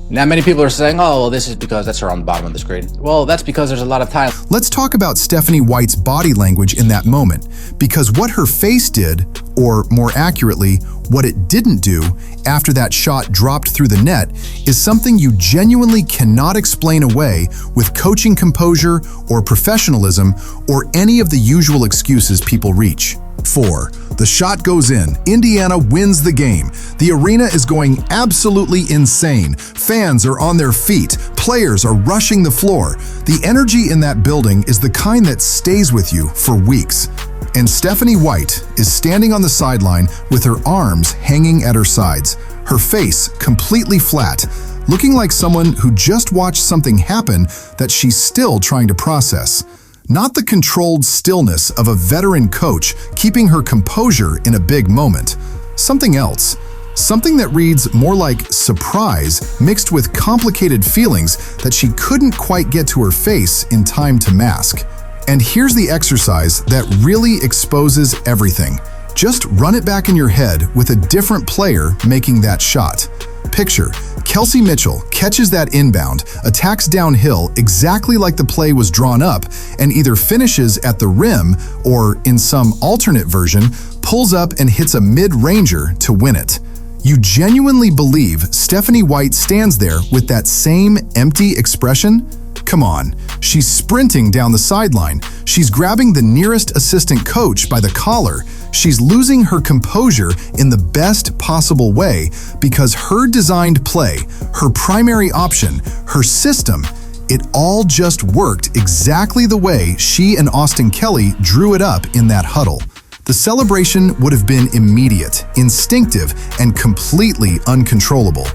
Now, many people are saying, oh, well, this is because that's her on the bottom of the screen. Well, that's because there's a lot of time. Let's talk about Stephanie White's body language in that moment, because what her face did, or more accurately, what it didn't do after that shot dropped through the net, is something you genuinely cannot explain away with coaching composure or professionalism or any of the usual excuses people reach. 4. The shot goes in. Indiana wins the game. The arena is going absolutely insane. Fans are on their feet. Players are rushing the floor. The energy in that building is the kind that stays with you for weeks. And Stephanie White is standing on the sideline with her arms hanging at her sides, her face completely flat, looking like someone who just watched something happen that she's still trying to process. Not the controlled stillness of a veteran coach keeping her composure in a big moment. Something else. Something that reads more like surprise mixed with complicated feelings that she couldn't quite get to her face in time to mask. And here's the exercise that really exposes everything. Just run it back in your head with a different player making that shot. Picture, Kelsey Mitchell catches that inbound, attacks downhill exactly like the play was drawn up, and either finishes at the rim or, in some alternate version, pulls up and hits a mid-ranger to win it. You genuinely believe Stephanie White stands there with that same empty expression? Come on, she's sprinting down the sideline. She's grabbing the nearest assistant coach by the collar. She's losing her composure in the best possible way because her designed play, her primary option, her system, it all just worked exactly the way she and Austin Kelly drew it up in that huddle. The celebration would have been immediate, instinctive, and completely uncontrollable.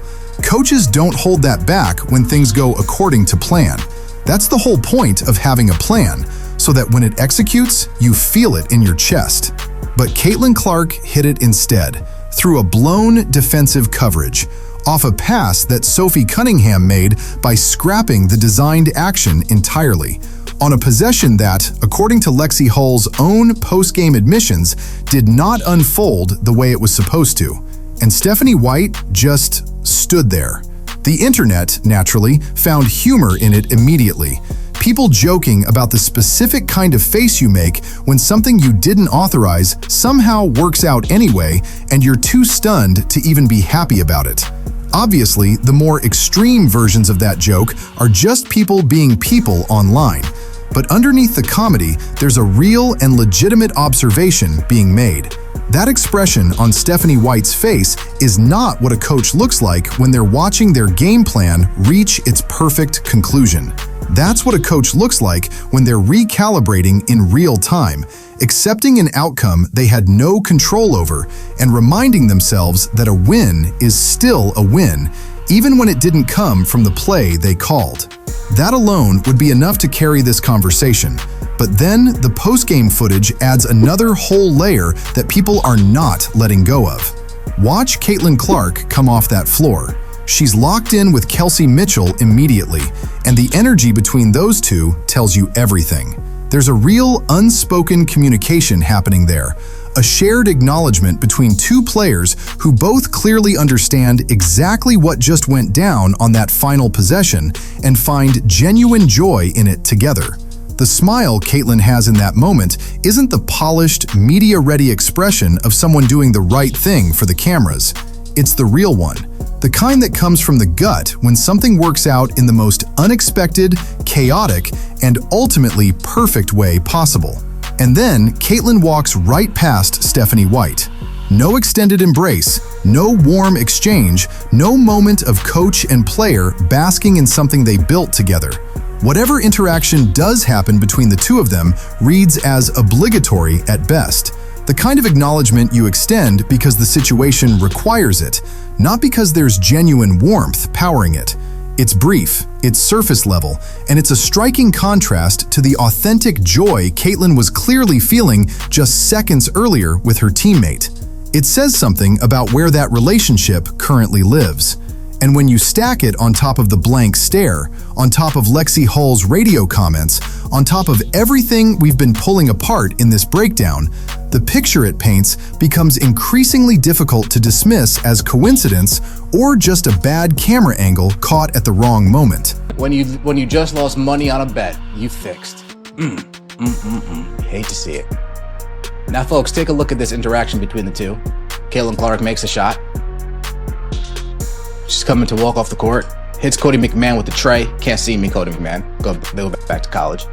Coaches don't hold that back when things go according to plan. That's the whole point of having a plan, so that when it executes, you feel it in your chest. But Caitlin Clark hit it instead, through a blown defensive coverage, off a pass that Sophie Cunningham made by scrapping the designed action entirely, on a possession that, according to Lexi Hull's own post-game admissions, did not unfold the way it was supposed to. And Stephanie White just stood there. The internet, naturally, found humor in it immediately. People joking about the specific kind of face you make when something you didn't authorize somehow works out anyway, and you're too stunned to even be happy about it. Obviously, the more extreme versions of that joke are just people being people online. But underneath the comedy, there's a real and legitimate observation being made. That expression on Stephanie White's face is not what a coach looks like when they're watching their game plan reach its perfect conclusion. That's what a coach looks like when they're recalibrating in real time, accepting an outcome they had no control over, and reminding themselves that a win is still a win, even when it didn't come from the play they called. That alone would be enough to carry this conversation. But then the post-game footage adds another whole layer that people are not letting go of. Watch Caitlin Clark come off that floor. She's locked in with Kelsey Mitchell immediately, and the energy between those two tells you everything. There's a real unspoken communication happening there, a shared acknowledgement between two players who both clearly understand exactly what just went down on that final possession and find genuine joy in it together. The smile Caitlin has in that moment isn't the polished, media-ready expression of someone doing the right thing for the cameras. It's the real one, the kind that comes from the gut when something works out in the most unexpected, chaotic, and ultimately perfect way possible. And then Caitlin walks right past Stephanie White. No extended embrace, no warm exchange, no moment of coach and player basking in something they built together. Whatever interaction does happen between the two of them reads as obligatory at best. The kind of acknowledgement you extend because the situation requires it, not because there's genuine warmth powering it. It's brief, it's surface level, and it's a striking contrast to the authentic joy Caitlin was clearly feeling just seconds earlier with her teammate. It says something about where that relationship currently lives. And when you stack it on top of the blank stare, on top of Lexi Hull's radio comments, on top of everything we've been pulling apart in this breakdown, the picture it paints becomes increasingly difficult to dismiss as coincidence or just a bad camera angle caught at the wrong moment. When you just lost money on a bet, you fixed. Hate to see it. Now, folks, take a look at this interaction between the two. Caitlin Clark makes a shot. She's coming to walk off the court. Hits Cody McMahon with the tray. Can't see me, Cody McMahon. Go back to college.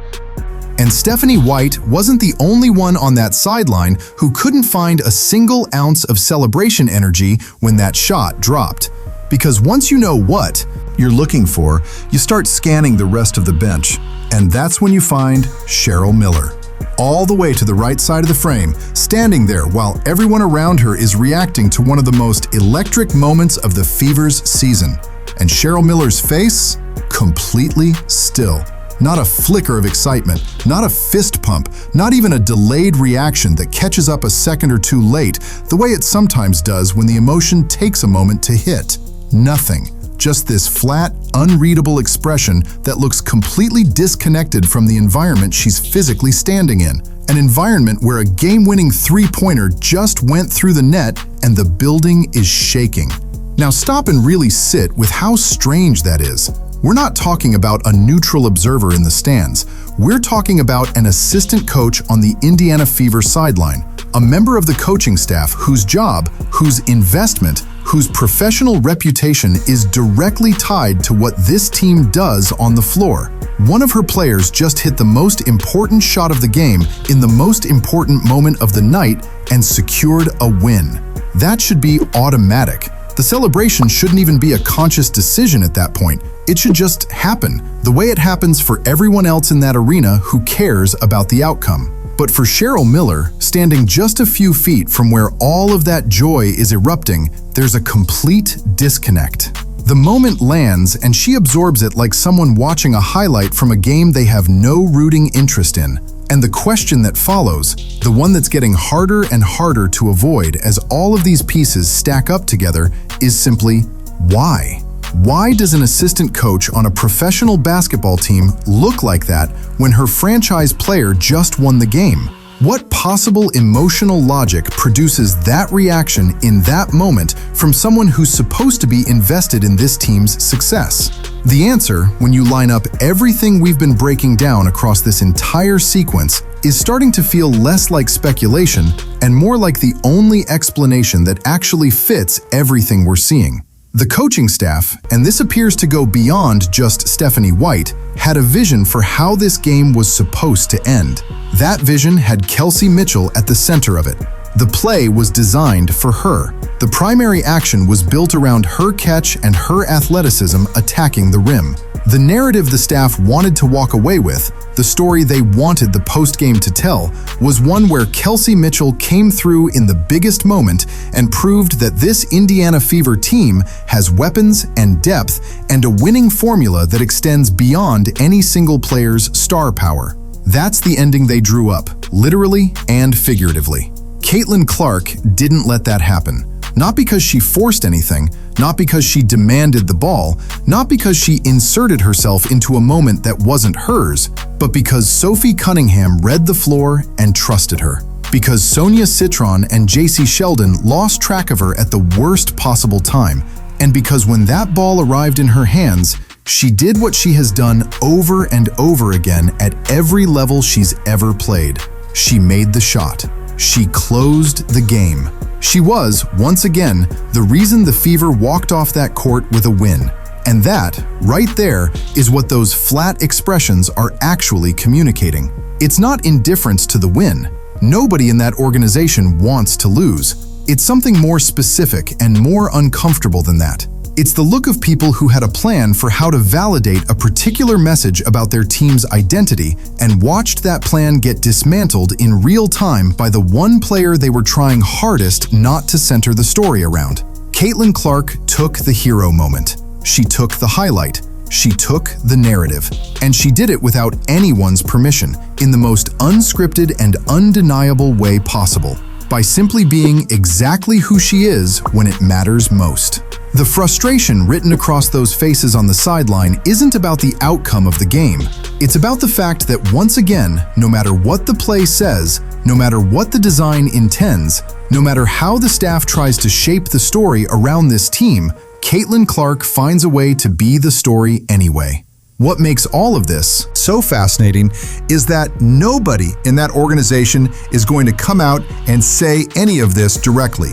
And Stephanie White wasn't the only one on that sideline who couldn't find a single ounce of celebration energy when that shot dropped. Because once you know what you're looking for, you start scanning the rest of the bench. And that's when you find Cheryl Miller. All the way to the right side of the frame, standing there while everyone around her is reacting to one of the most electric moments of the Fever's season. And Cheryl Miller's face? Completely still. Not a flicker of excitement, not a fist pump, not even a delayed reaction that catches up a second or two late, the way it sometimes does when the emotion takes a moment to hit. Nothing. Just this flat, unreadable expression that looks completely disconnected from the environment she's physically standing in. An environment where a game-winning three-pointer just went through the net and the building is shaking. Now stop and really sit with how strange that is. We're not talking about a neutral observer in the stands. We're talking about an assistant coach on the Indiana Fever sideline, a member of the coaching staff whose job, whose investment, whose professional reputation is directly tied to what this team does on the floor. One of her players just hit the most important shot of the game in the most important moment of the night and secured a win. That should be automatic. The celebration shouldn't even be a conscious decision at that point. It should just happen, the way it happens for everyone else in that arena who cares about the outcome. But for Cheryl Miller, standing just a few feet from where all of that joy is erupting, there's a complete disconnect. The moment lands and she absorbs it like someone watching a highlight from a game they have no rooting interest in. And the question that follows, the one that's getting harder and harder to avoid as all of these pieces stack up together, is simply, why? Why does an assistant coach on a professional basketball team look like that when her franchise player just won the game? What possible emotional logic produces that reaction in that moment from someone who's supposed to be invested in this team's success? The answer, when you line up everything we've been breaking down across this entire sequence, is starting to feel less like speculation and more like the only explanation that actually fits everything we're seeing. The coaching staff, and this appears to go beyond just Stephanie White, had a vision for how this game was supposed to end. That vision had Kelsey Mitchell at the center of it. The play was designed for her. The primary action was built around her catch and her athleticism attacking the rim. The narrative the staff wanted to walk away with, the story they wanted the post-game to tell, was one where Kelsey Mitchell came through in the biggest moment and proved that this Indiana Fever team has weapons and depth and a winning formula that extends beyond any single player's star power. That's the ending they drew up, literally and figuratively. Caitlin Clark didn't let that happen. Not because she forced anything, not because she demanded the ball, not because she inserted herself into a moment that wasn't hers, but because Sophie Cunningham read the floor and trusted her. Because Sonia Citron and JC Sheldon lost track of her at the worst possible time, and because when that ball arrived in her hands, she did what she has done over and over again at every level she's ever played. She made the shot. She closed the game. She was, once again, the reason the Fever walked off that court with a win. And that, right there, is what those flat expressions are actually communicating. It's not indifference to the win. Nobody in that organization wants to lose. It's something more specific and more uncomfortable than that. It's the look of people who had a plan for how to validate a particular message about their team's identity and watched that plan get dismantled in real time by the one player they were trying hardest not to center the story around. Caitlin Clark took the hero moment. She took the highlight. She took the narrative. And she did it without anyone's permission, in the most unscripted and undeniable way possible, by simply being exactly who she is when it matters most. The frustration written across those faces on the sideline isn't about the outcome of the game. It's about the fact that once again, no matter what the play says, no matter what the design intends, no matter how the staff tries to shape the story around this team, Caitlin Clark finds a way to be the story anyway. What makes all of this so fascinating is that nobody in that organization is going to come out and say any of this directly.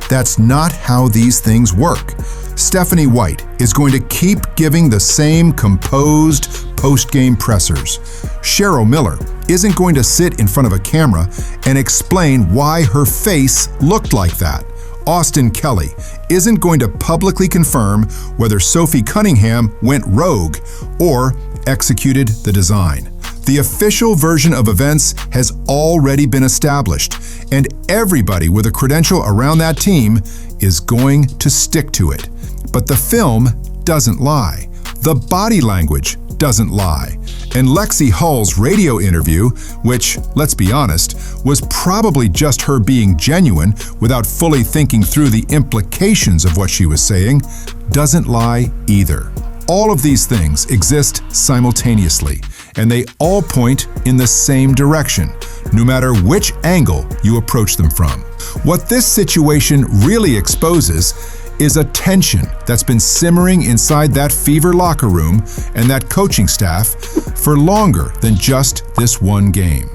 That's not how these things work. Stephanie White is going to keep giving the same composed post-game pressers. Cheryl Miller isn't going to sit in front of a camera and explain why her face looked like that. Austin Kelly isn't going to publicly confirm whether Sophie Cunningham went rogue or executed the design. The official version of events has already been established, and everybody with a credential around that team is going to stick to it. But the film doesn't lie. The body language doesn't lie. And Lexi Hull's radio interview, which, let's be honest, was probably just her being genuine without fully thinking through the implications of what she was saying, doesn't lie either. All of these things exist simultaneously, and they all point in the same direction, no matter which angle you approach them from. What this situation really exposes is a tension that's been simmering inside that Fever locker room and that coaching staff for longer than just this one game.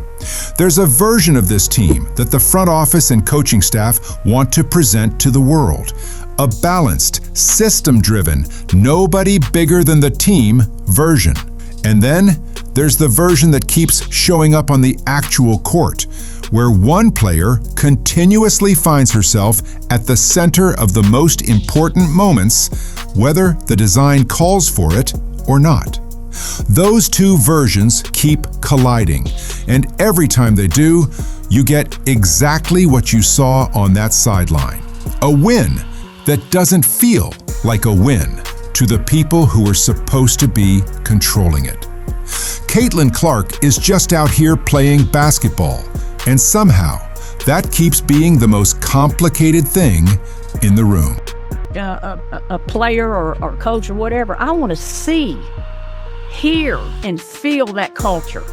There's a version of this team that the front office and coaching staff want to present to the world. A balanced, system-driven, nobody bigger than the team version. And then there's the version that keeps showing up on the actual court, where one player continuously finds herself at the center of the most important moments, whether the design calls for it or not. Those two versions keep colliding, and every time they do, you get exactly what you saw on that sideline. A win that doesn't feel like a win to the people who are supposed to be controlling it. Caitlin Clark is just out here playing basketball, and somehow that keeps being the most complicated thing in the room. A player or coach or whatever, I want to see, hear, and feel that culture.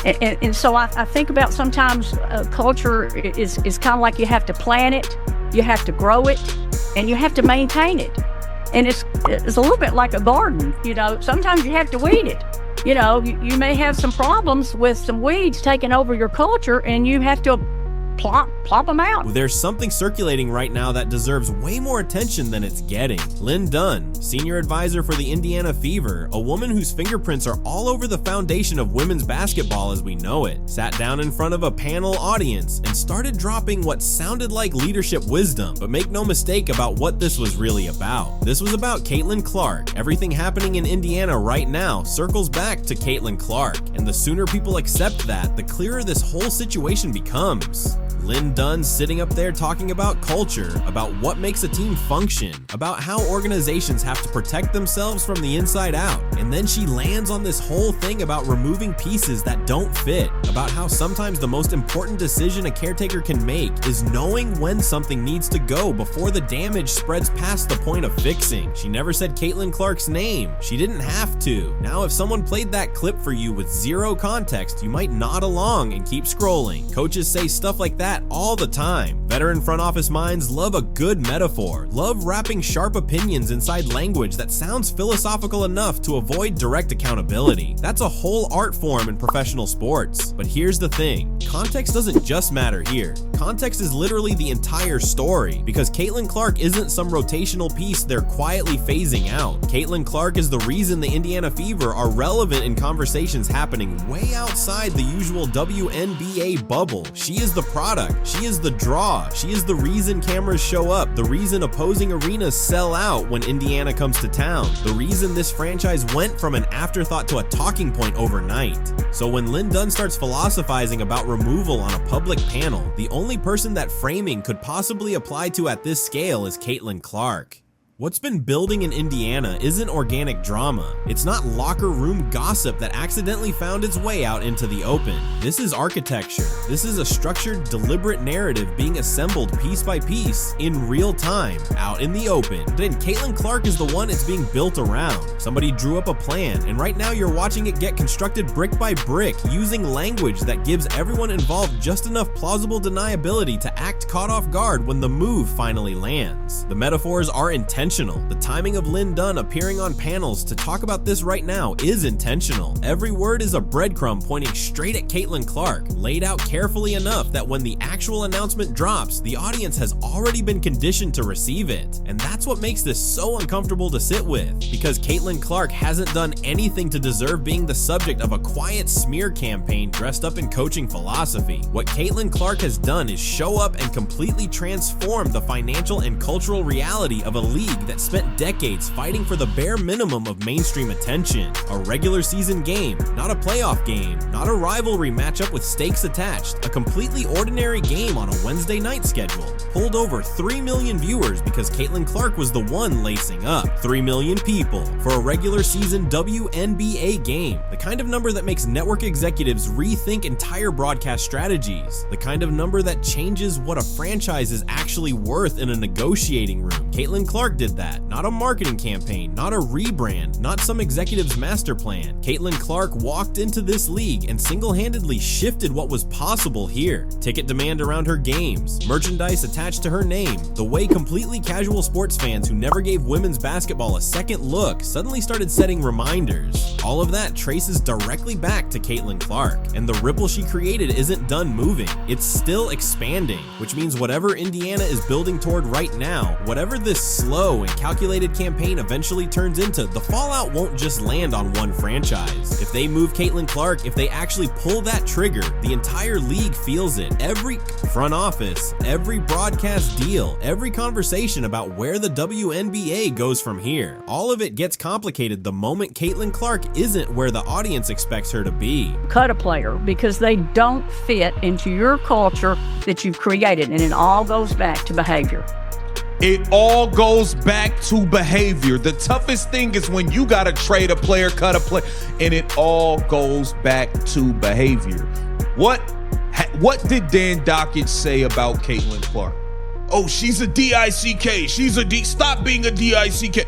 And so I think about sometimes culture is kind of like you have to plant it, you have to grow it, and you have to maintain it. And it's a little bit like a garden, sometimes you have to weed it. You may have some problems with some weeds taking over your culture, and you have to plop them out. There's something circulating right now that deserves way more attention than it's getting. Lynn Dunn, senior advisor for the Indiana Fever, a woman whose fingerprints are all over the foundation of women's basketball as we know it, sat down in front of a panel audience and started dropping what sounded like leadership wisdom, but make no mistake about what this was really about. This was about Caitlin Clark. Everything happening in Indiana right now circles back to Caitlin Clark, and the sooner people accept that, the clearer this whole situation becomes. Lynn Dunn sitting up there talking about culture, about what makes a team function, about how organizations have to protect themselves from the inside out. And then she lands on this whole thing about removing pieces that don't fit, about how sometimes the most important decision a caretaker can make is knowing when something needs to go before the damage spreads past the point of fixing. She never said Caitlin Clark's name. She didn't have to. Now, if someone played that clip for you with zero context, you might nod along and keep scrolling. Coaches say stuff like that all the time. Veteran front office minds love a good metaphor, love wrapping sharp opinions inside language that sounds philosophical enough to avoid direct accountability. That's a whole art form in professional sports. But here's the thing, context doesn't just matter here. Context is literally the entire story, because Caitlin Clark isn't some rotational piece they're quietly phasing out. Caitlin Clark is the reason the Indiana Fever are relevant in conversations happening way outside the usual WNBA bubble. She is the product. She is the draw. She is the reason cameras show up, the reason opposing arenas sell out when Indiana comes to town, the reason this franchise went from an afterthought to a talking point overnight. So when Lynn Dunn starts philosophizing about removal on a public panel, the only person that framing could possibly apply to at this scale is Caitlin Clark. What's been building in Indiana isn't organic drama. It's not locker room gossip that accidentally found its way out into the open. This is architecture. This is a structured, deliberate narrative being assembled piece by piece in real time, out in the open. Then Caitlin Clark is the one it's being built around. Somebody drew up a plan, and right now you're watching it get constructed brick by brick, using language that gives everyone involved just enough plausible deniability to act caught off guard when the move finally lands. The metaphors are intentional. intentional. The timing of Lynn Dunn appearing on panels to talk about this right now is intentional. Every word is a breadcrumb pointing straight at Caitlin Clark, laid out carefully enough that when the actual announcement drops, the audience has already been conditioned to receive it. And that's what makes this so uncomfortable to sit with, because Caitlin Clark hasn't done anything to deserve being the subject of a quiet smear campaign dressed up in coaching philosophy. What Caitlin Clark has done is show up and completely transform the financial and cultural reality of a league that spent decades fighting for the bare minimum of mainstream attention. A regular season game, not a playoff game, not a rivalry matchup with stakes attached, a completely ordinary game on a Wednesday night schedule. Pulled over 3 million viewers because Caitlin Clark was the one lacing up. 3 million people for a regular season WNBA game. The kind of number that makes network executives rethink entire broadcast strategies. The kind of number that changes what a franchise is actually worth in a negotiating room. Caitlin Clark did that. Not a marketing campaign, not a rebrand, not some executive's master plan. Caitlin Clark walked into this league and single-handedly shifted what was possible here. Ticket demand around her games, merchandise attached to her name, the way completely casual sports fans who never gave women's basketball a second look suddenly started setting reminders. All of that traces directly back to Caitlin Clark, and the ripple she created isn't done moving, it's still expanding, which means whatever Indiana is building toward right now, whatever this slow and calculated campaign eventually turns into, the fallout won't just land on one franchise. If they move Caitlin Clark, if they actually pull that trigger, the entire league feels it. Every front office, every broadcast deal, every conversation about where the WNBA goes from here, all of it gets complicated the moment Caitlin Clark isn't where the audience expects her to be. Cut a player because they don't fit into your culture that you've created, and it all goes back to behavior. It all goes back to behavior. The toughest thing is when you got to trade a player, cut a player, and it all goes back to behavior. What did Dan Dockich say about Caitlin Clark? Oh, she's a DICK. Stop being a DICK.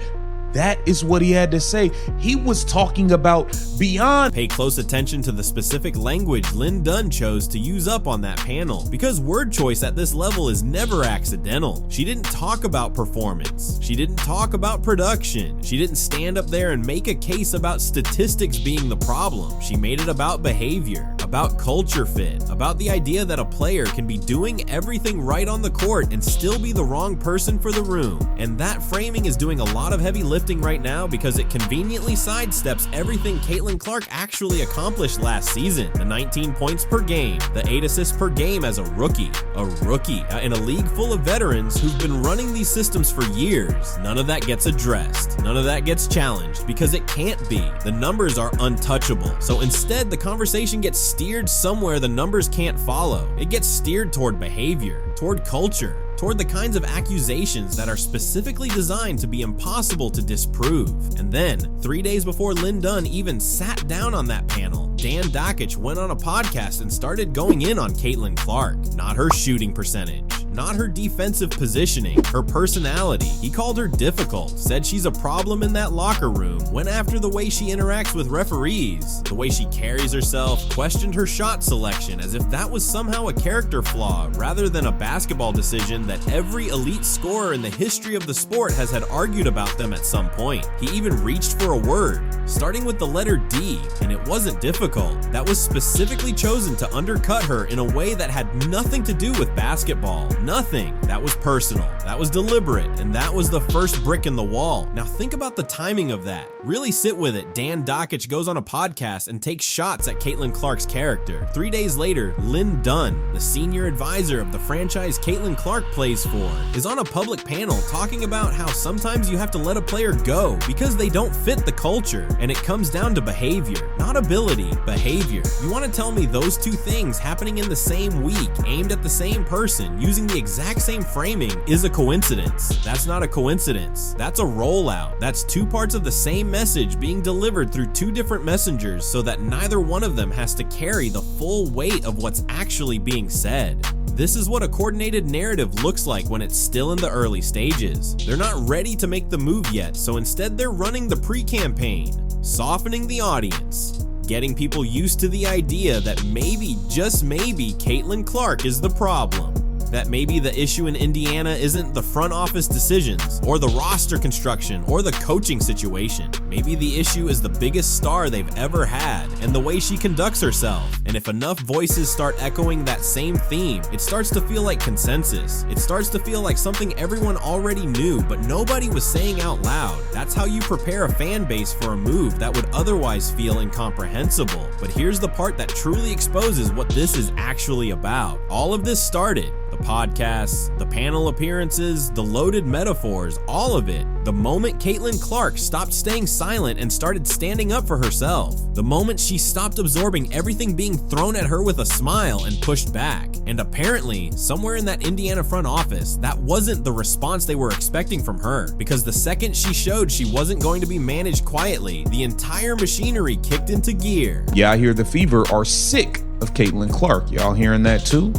That is what he had to say. He was talking about beyond. Pay close attention to the specific language Lynn Dunn chose to use up on that panel, because word choice at this level is never accidental. She didn't talk about performance. She didn't talk about production. She didn't stand up there and make a case about statistics being the problem. She made it about behavior, about culture fit, about the idea that a player can be doing everything right on the court and still be the wrong person for the room. And that framing is doing a lot of heavy lifting right now because it conveniently sidesteps everything Caitlin Clark actually accomplished last season. The 19 points per game, the 8 assists per game as a rookie in a league full of veterans who've been running these systems for years. None of that gets addressed. None of that gets challenged because it can't be. The numbers are untouchable. So instead, the conversation gets steered somewhere the numbers can't follow. It gets steered toward behavior, toward culture, toward the kinds of accusations that are specifically designed to be impossible to disprove. And then, 3 days before Lynn Dunn even sat down on that panel, Dan Dockich went on a podcast and started going in on Caitlin Clark. Not her shooting percentage, not her defensive positioning, her personality. He called her difficult, said she's a problem in that locker room, went after the way she interacts with referees, the way she carries herself, questioned her shot selection as if that was somehow a character flaw rather than a basketball decision that every elite scorer in the history of the sport has had argued about them at some point. He even reached for a word, starting with the letter D, and it wasn't difficult. That was specifically chosen to undercut her in a way that had nothing to do with basketball. Nothing. That was personal. That was deliberate, and that was the first brick in the wall. Now think about the timing of that. Really sit with it. Dan Dockich goes on a podcast and takes shots at Caitlin Clark's character. 3 days later, Lynn Dunn, the senior advisor of the franchise Caitlin Clark plays for, is on a public panel talking about how sometimes you have to let a player go because they don't fit the culture, and it comes down to behavior, not ability, behavior. You want to tell me those two things happening in the same week, aimed at the same person, using the exact same framing, is a coincidence? That's not a coincidence. That's a rollout. That's two parts of the same message being delivered through two different messengers so that neither one of them has to carry the full weight of what's actually being said. This is what a coordinated narrative looks like when it's still in the early stages. They're not ready to make the move yet, so instead they're running the pre-campaign, softening the audience, getting people used to the idea that maybe, just maybe, Caitlin Clark is the problem. That maybe the issue in Indiana isn't the front office decisions, or the roster construction, or the coaching situation. Maybe the issue is the biggest star they've ever had, and the way she conducts herself. And if enough voices start echoing that same theme, it starts to feel like consensus. It starts to feel like something everyone already knew, but nobody was saying out loud. That's how you prepare a fan base for a move that would otherwise feel incomprehensible. But here's the part that truly exposes what this is actually about. All of this started, the podcasts, the panel appearances, the loaded metaphors, all of it, the moment Caitlin Clark stopped staying silent and started standing up for herself. The moment she stopped absorbing everything being thrown at her with a smile and pushed back. And apparently, somewhere in that Indiana front office, that wasn't the response they were expecting from her. Because the second she showed she wasn't going to be managed quietly, the entire machinery kicked into gear. Yeah, I hear the Fever are sick of Caitlin Clark. Y'all hearing that too?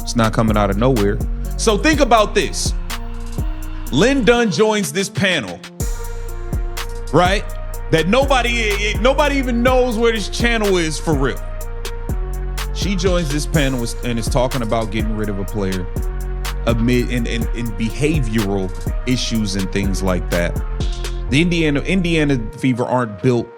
It's not coming out of nowhere. So think about this. Lynn Dunn joins this panel, right? That nobody even knows where this channel is for real. She joins this panel and is talking about getting rid of a player amid in behavioral issues and things like that. The Indiana Fever aren't built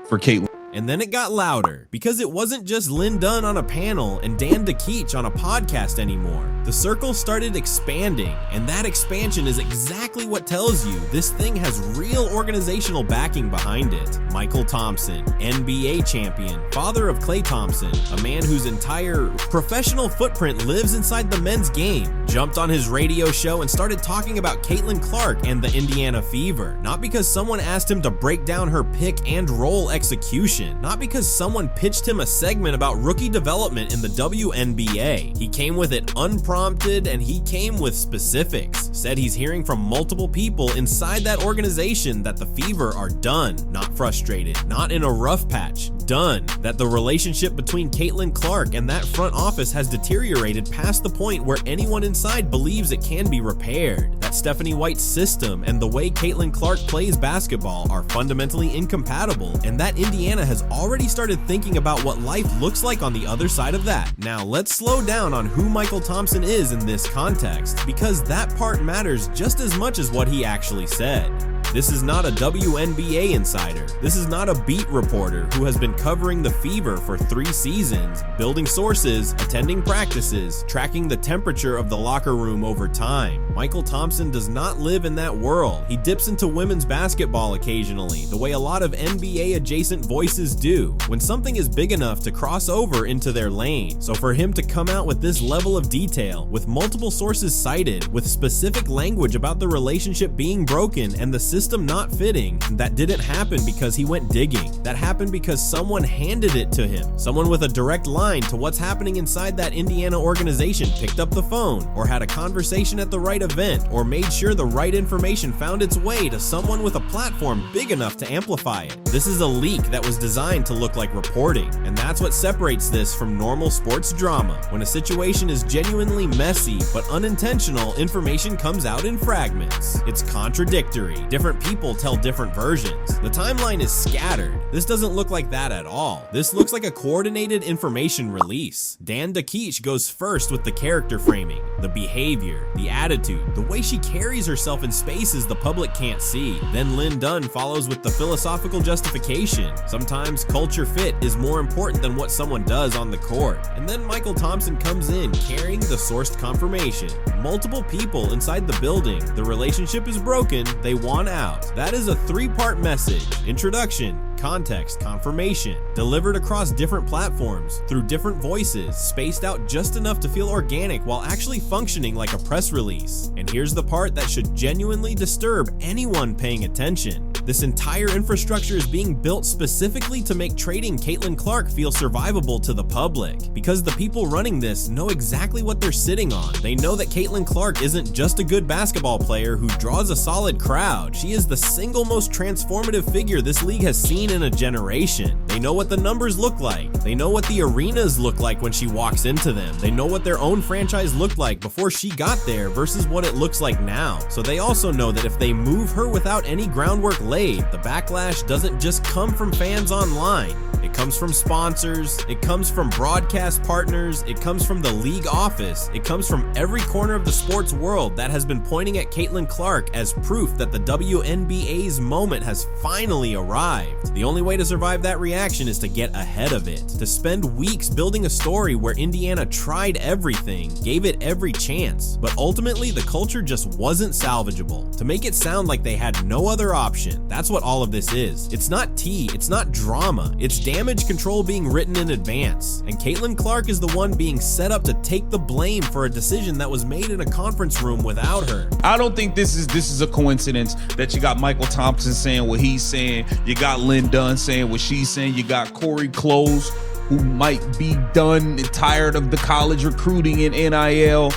for Caitlin. And then it got louder, because it wasn't just Lynn Dunn on a panel and Dan DeKeach on a podcast anymore. The circle started expanding, and that expansion is exactly what tells you this thing has real organizational backing behind it. Michael Thompson, NBA champion, father of Klay Thompson, a man whose entire professional footprint lives inside the men's game, jumped on his radio show and started talking about Caitlin Clark and the Indiana Fever. Not because someone asked him to break down her pick and roll execution. Not because someone pitched him a segment about rookie development in the WNBA. He came with it unprompted, and he came with specifics. Said he's hearing from multiple people inside that organization that the Fever are done, not frustrated, not in a rough patch, done. That the relationship between Caitlin Clark and that front office has deteriorated past the point where anyone inside believes it can be repaired. That Stephanie White's system and the way Caitlin Clark plays basketball are fundamentally incompatible, and that Indiana has already started thinking about what life looks like on the other side of that. Now let's slow down on who Michael Thompson is in this context, because that part matters just as much as what he actually said. This is not a WNBA insider. This is not a beat reporter who has been covering the Fever for 3 seasons, building sources, attending practices, tracking the temperature of the locker room over time. Michael Thompson does not live in that world. He dips into women's basketball occasionally, the way a lot of NBA adjacent voices do, when something is big enough to cross over into their lane. So for him to come out with this level of detail, with multiple sources cited, with specific language about the relationship being broken and the system not fitting, that didn't happen because he went digging. That happened because someone handed it to him. Someone with a direct line to what's happening inside that Indiana organization picked up the phone, or had a conversation at the right event, or made sure the right information found its way to someone with a platform big enough to amplify it. This is a leak that was designed to look like reporting, and that's what separates this from normal sports drama. When a situation is genuinely messy but unintentional, information comes out in fragments. It's contradictory. Different people tell different versions. The timeline is scattered. This doesn't look like that at all. This looks like a coordinated information release. Dan DeKeach goes first with the character framing, the behavior, the attitude, the way she carries herself in spaces the public can't see. Then Lynn Dunn follows with the philosophical justification. Sometimes culture fit is more important than what someone does on the court. And then Michael Thompson comes in carrying the sourced confirmation. Multiple people inside the building. The relationship is broken. They want out. That is a 3-part message. Introduction, context, confirmation, delivered across different platforms, through different voices, spaced out just enough to feel organic while actually functioning like a press release. And here's the part that should genuinely disturb anyone paying attention. This entire infrastructure is being built specifically to make trading Caitlin Clark feel survivable to the public, because the people running this know exactly what they're sitting on. They know that Caitlin Clark isn't just a good basketball player who draws a solid crowd. She is the single most transformative figure this league has seen in a generation. They know what the numbers look like. They know what the arenas look like when she walks into them. They know what their own franchise looked like before she got there versus what it looks like now. So they also know that if they move her without any groundwork laid, the backlash doesn't just come from fans online. It It comes from sponsors, it comes from broadcast partners, it comes from the league office, it comes from every corner of the sports world that has been pointing at Caitlin Clark as proof that the WNBA's moment has finally arrived. The only way to survive that reaction is to get ahead of it, to spend weeks building a story where Indiana tried everything, gave it every chance, but ultimately the culture just wasn't salvageable, to make it sound like they had no other option. That's what all of this is. It's not tea, it's not drama, it's damage control being written in advance, and Caitlin Clark is the one being set up to take the blame for a decision that was made in a conference room without her. I don't think this is a coincidence that you got Michael Thompson saying what he's saying, you got Lynn Dunn saying what she's saying, you got Corey Close, who might be done and tired of the college recruiting in NIL.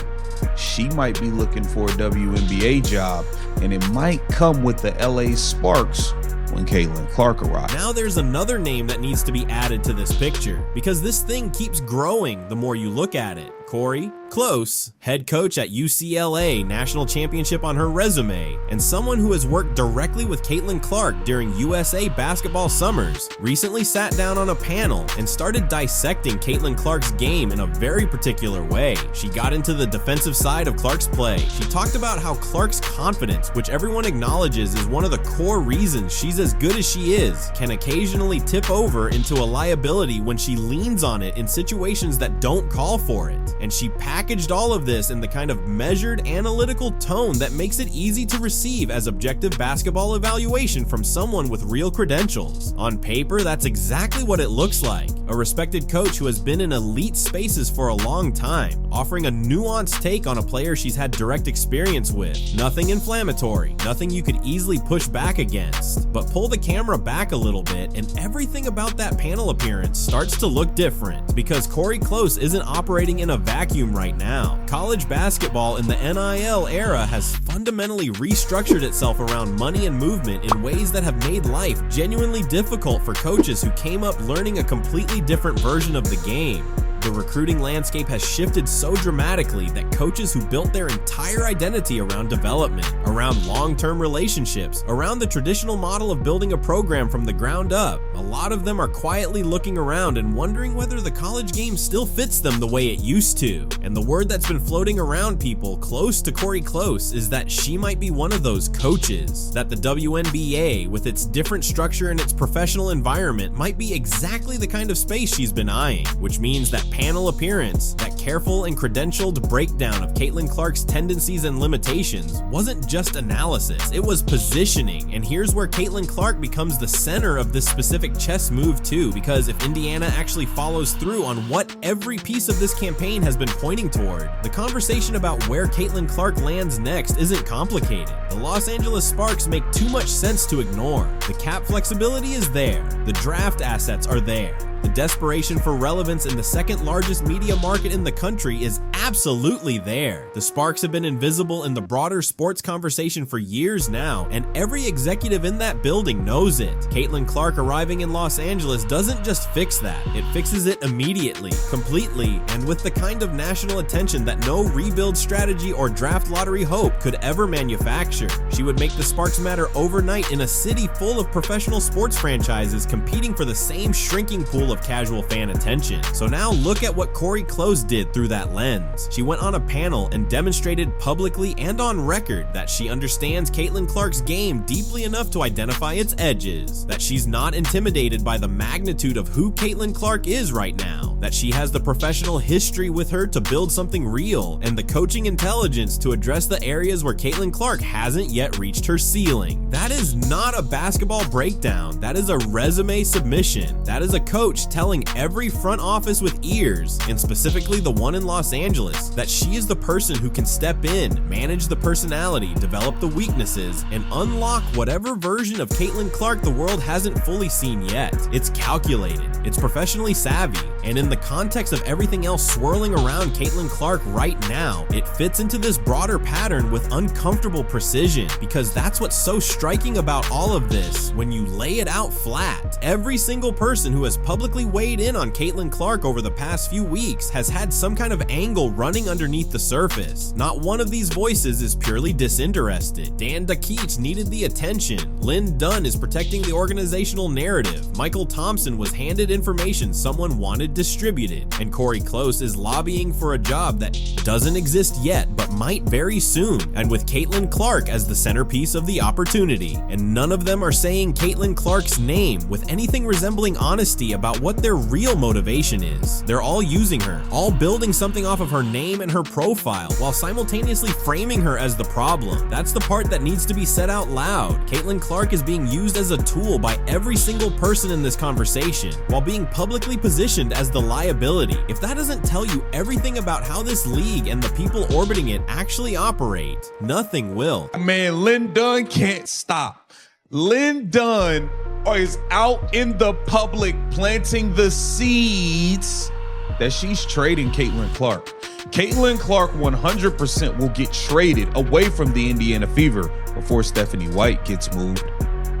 She might be looking for a WNBA job, and it might come with the LA Sparks when Caitlin Clark arrives. Now there's another name that needs to be added to this picture, because this thing keeps growing the more you look at it. Corey Close, head coach at UCLA, national championship on her resume, and someone who has worked directly with Caitlin Clark during USA basketball summers, recently sat down on a panel and started dissecting Caitlin Clark's game in a very particular way. She got into the defensive side of Clark's play. She talked about how Clark's confidence, which everyone acknowledges is one of the core reasons she's as good as she is, can occasionally tip over into a liability when she leans on it in situations that don't call for it. And she packaged all of this in the kind of measured, analytical tone that makes it easy to receive as objective basketball evaluation from someone with real credentials. On paper, that's exactly what it looks like. A respected coach who has been in elite spaces for a long time, offering a nuanced take on a player she's had direct experience with. Nothing inflammatory, nothing you could easily push back against. But pull the camera back a little bit and everything about that panel appearance starts to look different, because Corey Close isn't operating in a vacuum right now. College basketball in the NIL era has fundamentally restructured itself around money and movement in ways that have made life genuinely difficult for coaches who came up learning a completely different version of the game. The recruiting landscape has shifted so dramatically that coaches who built their entire identity around development, around long-term relationships, around the traditional model of building a program from the ground up, a lot of them are quietly looking around and wondering whether the college game still fits them the way it used to. And the word that's been floating around people close to Corey Close is that she might be one of those coaches, that the WNBA, with its different structure and its professional environment, might be exactly the kind of space she's been eyeing, which means that panel appearance, that careful and credentialed breakdown of Caitlin Clark's tendencies and limitations, wasn't just analysis, it was positioning. And here's where Caitlin Clark becomes the center of this specific chess move too, because if Indiana actually follows through on what every piece of this campaign has been pointing toward, the conversation about where Caitlin Clark lands next isn't complicated. The Los Angeles Sparks make too much sense to ignore. The cap flexibility is there, the draft assets are there. The desperation for relevance in the second largest media market in the country is absolutely there. The Sparks have been invisible in the broader sports conversation for years now, and every executive in that building knows it. Caitlin Clark arriving in Los Angeles doesn't just fix that, it fixes it immediately, completely, and with the kind of national attention that no rebuild strategy or draft lottery hope could ever manufacture. She would make the Sparks matter overnight in a city full of professional sports franchises competing for the same shrinking pool of casual fan attention. So now look at what Corey Close did through that lens. She went on a panel and demonstrated publicly and on record that she understands Caitlin Clark's game deeply enough to identify its edges, that she's not intimidated by the magnitude of who Caitlin Clark is right now, that she has the professional history with her to build something real and the coaching intelligence to address the areas where Caitlin Clark hasn't yet reached her ceiling. That is not a basketball breakdown, that is a resume submission. That is a coach telling every front office with ears, and specifically the one in Los Angeles, that she is the person who can step in, manage the personality, develop the weaknesses, and unlock whatever version of Caitlin Clark the world hasn't fully seen yet. It's calculated, it's professionally savvy, and in the the context of everything else swirling around Caitlin Clark right now, it fits into this broader pattern with uncomfortable precision, because that's what's so striking about all of this when you lay it out flat. Every single person who has publicly weighed in on Caitlin Clark over the past few weeks has had some kind of angle running underneath the surface. Not one of these voices is purely disinterested. Dan Dakich needed the attention. Lynn Dunn is protecting the organizational narrative. Michael Thompson was handed information someone wanted distributed. And Corey Close is lobbying for a job that doesn't exist yet but might very soon, and with Caitlin Clark as the centerpiece of the opportunity. And none of them are saying Caitlin Clark's name with anything resembling honesty about what their real motivation is. They're all using her, all building something off of her name and her profile, while simultaneously framing her as the problem. That's the part that needs to be said out loud. Caitlin Clark is being used as a tool by every single person in this conversation, while being publicly positioned as the liability. If that doesn't tell you everything about how this league and the people orbiting it actually operate, nothing will. Man, Lynn Dunn can't stop. Lynn Dunn is out in the public planting the seeds that she's trading Caitlin Clark. Caitlin Clark 100% will get traded away from the Indiana Fever before Stephanie White gets moved.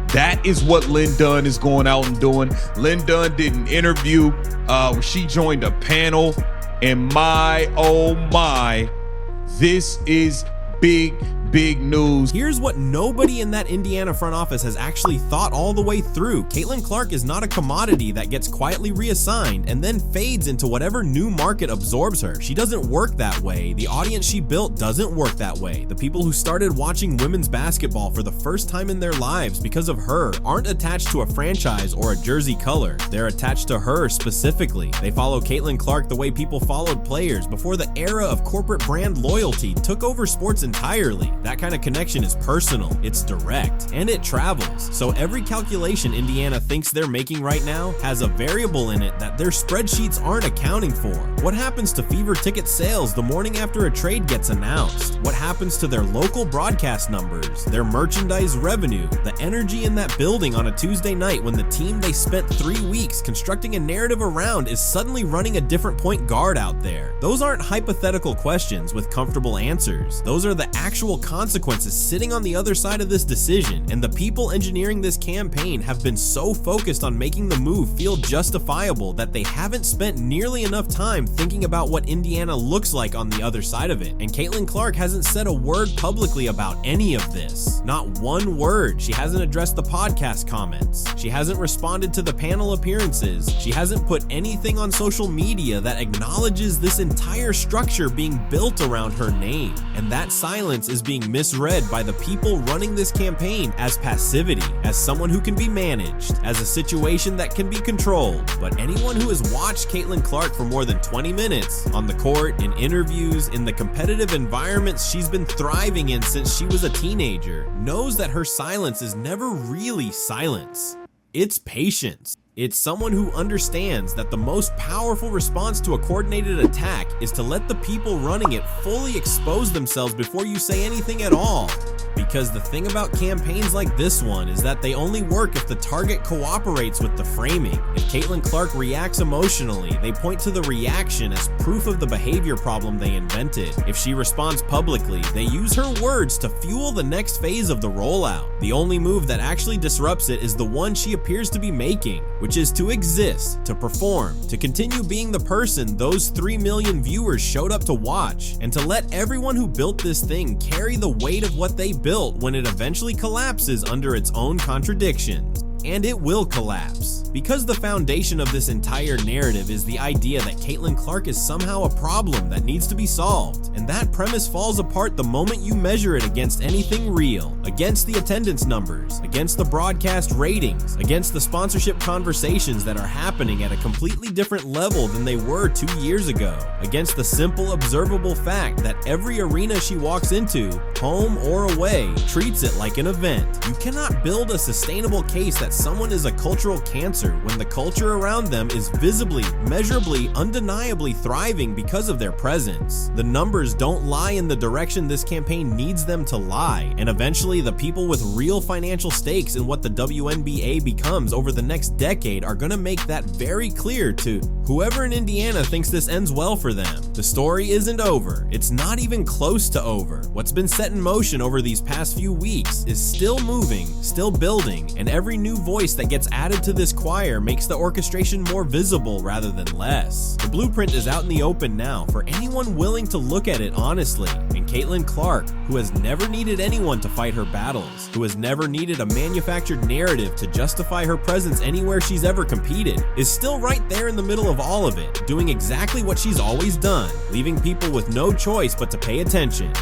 That is what Lynn Dunn is going out and doing. Lynn Dunn did an interview. She joined a panel, and my, oh my, this is big news. Here's what nobody in that Indiana front office has actually thought all the way through. Caitlin Clark is not a commodity that gets quietly reassigned and then fades into whatever new market absorbs her. She doesn't work that way. The audience she built doesn't work that way. The people who started watching women's basketball for the first time in their lives because of her aren't attached to a franchise or a jersey color. They're attached to her specifically. They follow Caitlin Clark the way people followed players before the era of corporate brand loyalty took over sports entirely. That kind of connection is personal, it's direct, and it travels. So every calculation Indiana thinks they're making right now has a variable in it that their spreadsheets aren't accounting for. What happens to Fever ticket sales the morning after a trade gets announced? What happens to their local broadcast numbers, their merchandise revenue, the energy in that building on a Tuesday night when the team they spent 3 weeks constructing a narrative around is suddenly running a different point guard out there? Those aren't hypothetical questions with comfortable answers. Those are the actual consequences sitting on the other side of this decision, and the people engineering this campaign have been so focused on making the move feel justifiable that they haven't spent nearly enough time thinking about what Indiana looks like on the other side of it. And Caitlin Clark hasn't said a word publicly about any of this. Not one word. She hasn't addressed the podcast comments. She hasn't responded to the panel appearances. She hasn't put anything on social media that acknowledges this entire structure being built around her name. And that silence is being misread by the people running this campaign as passivity, as someone who can be managed, as a situation that can be controlled. But anyone who has watched Caitlin Clark for more than 20 minutes on the court, in interviews, in the competitive environments she's been thriving in since she was a teenager, knows that her silence is never really silence. It's patience. It's someone who understands that the most powerful response to a coordinated attack is to let the people running it fully expose themselves before you say anything at all. Because the thing about campaigns like this one is that they only work if the target cooperates with the framing. If Caitlin Clark reacts emotionally, they point to the reaction as proof of the behavior problem they invented. If she responds publicly, they use her words to fuel the next phase of the rollout. The only move that actually disrupts it is the one she appears to be making, which is to exist, to perform, to continue being the person those 3 million viewers showed up to watch, and to let everyone who built this thing carry the weight of what they built when it eventually collapses under its own contradictions. And it will collapse. Because the foundation of this entire narrative is the idea that Caitlin Clark is somehow a problem that needs to be solved, and that premise falls apart the moment you measure it against anything real, against the attendance numbers, against the broadcast ratings, against the sponsorship conversations that are happening at a completely different level than they were 2 years ago, against the simple observable fact that every arena she walks into, home or away, treats it like an event. You cannot build a sustainable case that that someone is a cultural cancer when the culture around them is visibly, measurably, undeniably thriving because of their presence. The numbers don't lie in the direction this campaign needs them to lie, and eventually the people with real financial stakes in what the WNBA becomes over the next decade are gonna make that very clear to whoever in Indiana thinks this ends well for them. The story isn't over. It's not even close to over. What's been set in motion over these past few weeks is still moving, still building, and every new voice that gets added to this choir makes the orchestration more visible rather than less. The blueprint is out in the open now for anyone willing to look at it honestly, and Caitlin Clark, who has never needed anyone to fight her battles, who has never needed a manufactured narrative to justify her presence anywhere she's ever competed, is still right there in the middle of all of it, doing exactly what she's always done, leaving people with no choice but to pay attention.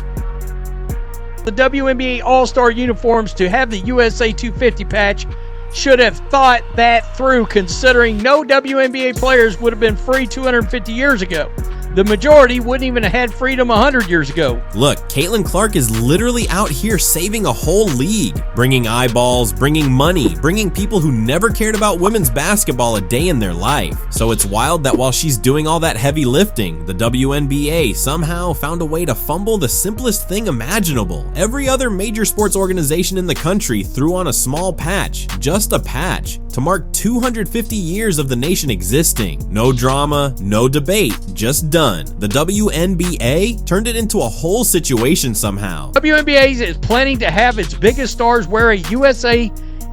The WNBA All-Star uniforms to have the USA 250 patch should have thought that through, considering no WNBA players would have been free 250 years ago. The majority wouldn't even have had freedom 100 years ago. Look, Caitlin Clark is literally out here saving a whole league, bringing eyeballs, bringing money, bringing people who never cared about women's basketball a day in their life. So it's wild that while she's doing all that heavy lifting, the WNBA somehow found a way to fumble the simplest thing imaginable. Every other major sports organization in the country threw on a small patch, just a patch, to mark 250 years of the nation existing. No drama, no debate, just done. The WNBA turned it into a whole situation somehow. WNBA is planning to have its biggest stars wear a USA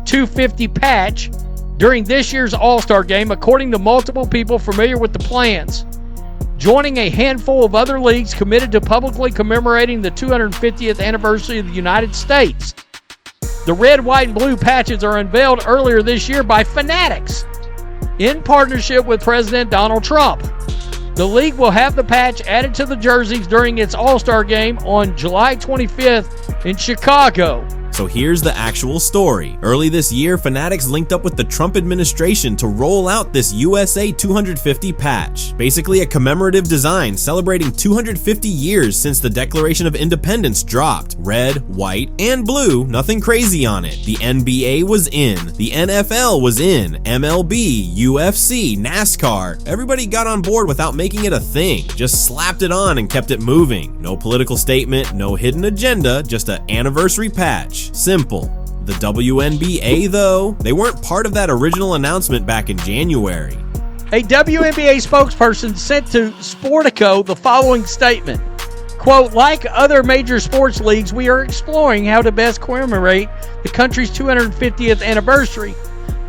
250 patch during this year's All-Star Game, according to multiple people familiar with the plans, joining a handful of other leagues committed to publicly commemorating the 250th anniversary of the United States. The red, white, and blue patches are unveiled earlier this year by Fanatics in partnership with President Donald Trump. The league will have the patch added to the jerseys during its All-Star Game on July 25th in Chicago. So here's the actual story. Early this year, Fanatics linked up with the Trump administration to roll out this USA 250 patch. Basically a commemorative design celebrating 250 years since the Declaration of Independence dropped. Red, white, and blue, nothing crazy on it. The NBA was in, the NFL was in, MLB, UFC, NASCAR. Everybody got on board without making it a thing. Just slapped it on and kept it moving. No political statement, no hidden agenda, just an anniversary patch. Simple. The WNBA, though, they weren't part of that original announcement back in January. A WNBA spokesperson sent to Sportico the following statement, quote, "Like other major sports leagues, we are exploring how to best commemorate the country's 250th anniversary.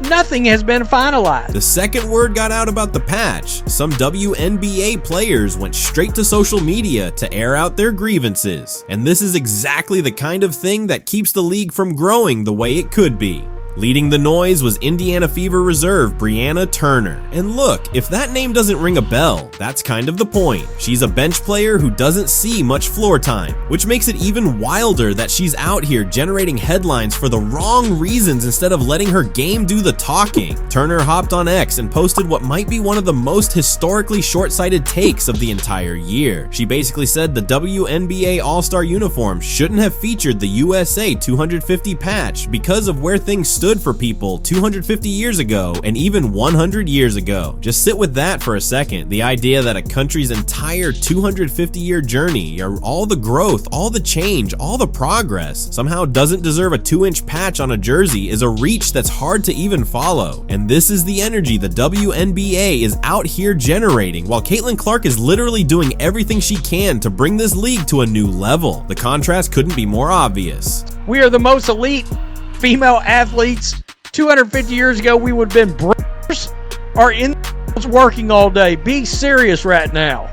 Nothing has been finalized." The second word got out about the patch, some WNBA players went straight to social media to air out their grievances. And this is exactly the kind of thing that keeps the league from growing the way it could be. Leading the noise was Indiana Fever reserve Brianna Turner. And look, if that name doesn't ring a bell, that's kind of the point. She's a bench player who doesn't see much floor time, which makes it even wilder that she's out here generating headlines for the wrong reasons instead of letting her game do the talking. Turner hopped on X and posted what might be one of the most historically short-sighted takes of the entire year. She basically said the WNBA All-Star uniform shouldn't have featured the USA 250 patch because of where things stood for people 250 years ago and even 100 years ago. Just sit with that for a second. The idea that a country's entire 250-year journey, or all the growth, all the change, all the progress, somehow doesn't deserve a 2-inch patch on a jersey is a reach that's hard to even follow. And this is the energy the WNBA is out here generating, while Caitlin Clark is literally doing everything she can to bring this league to a new level. The contrast couldn't be more obvious. We are the most elite female athletes. 250 years ago, we would have been brothers or in working all day. Be serious right now.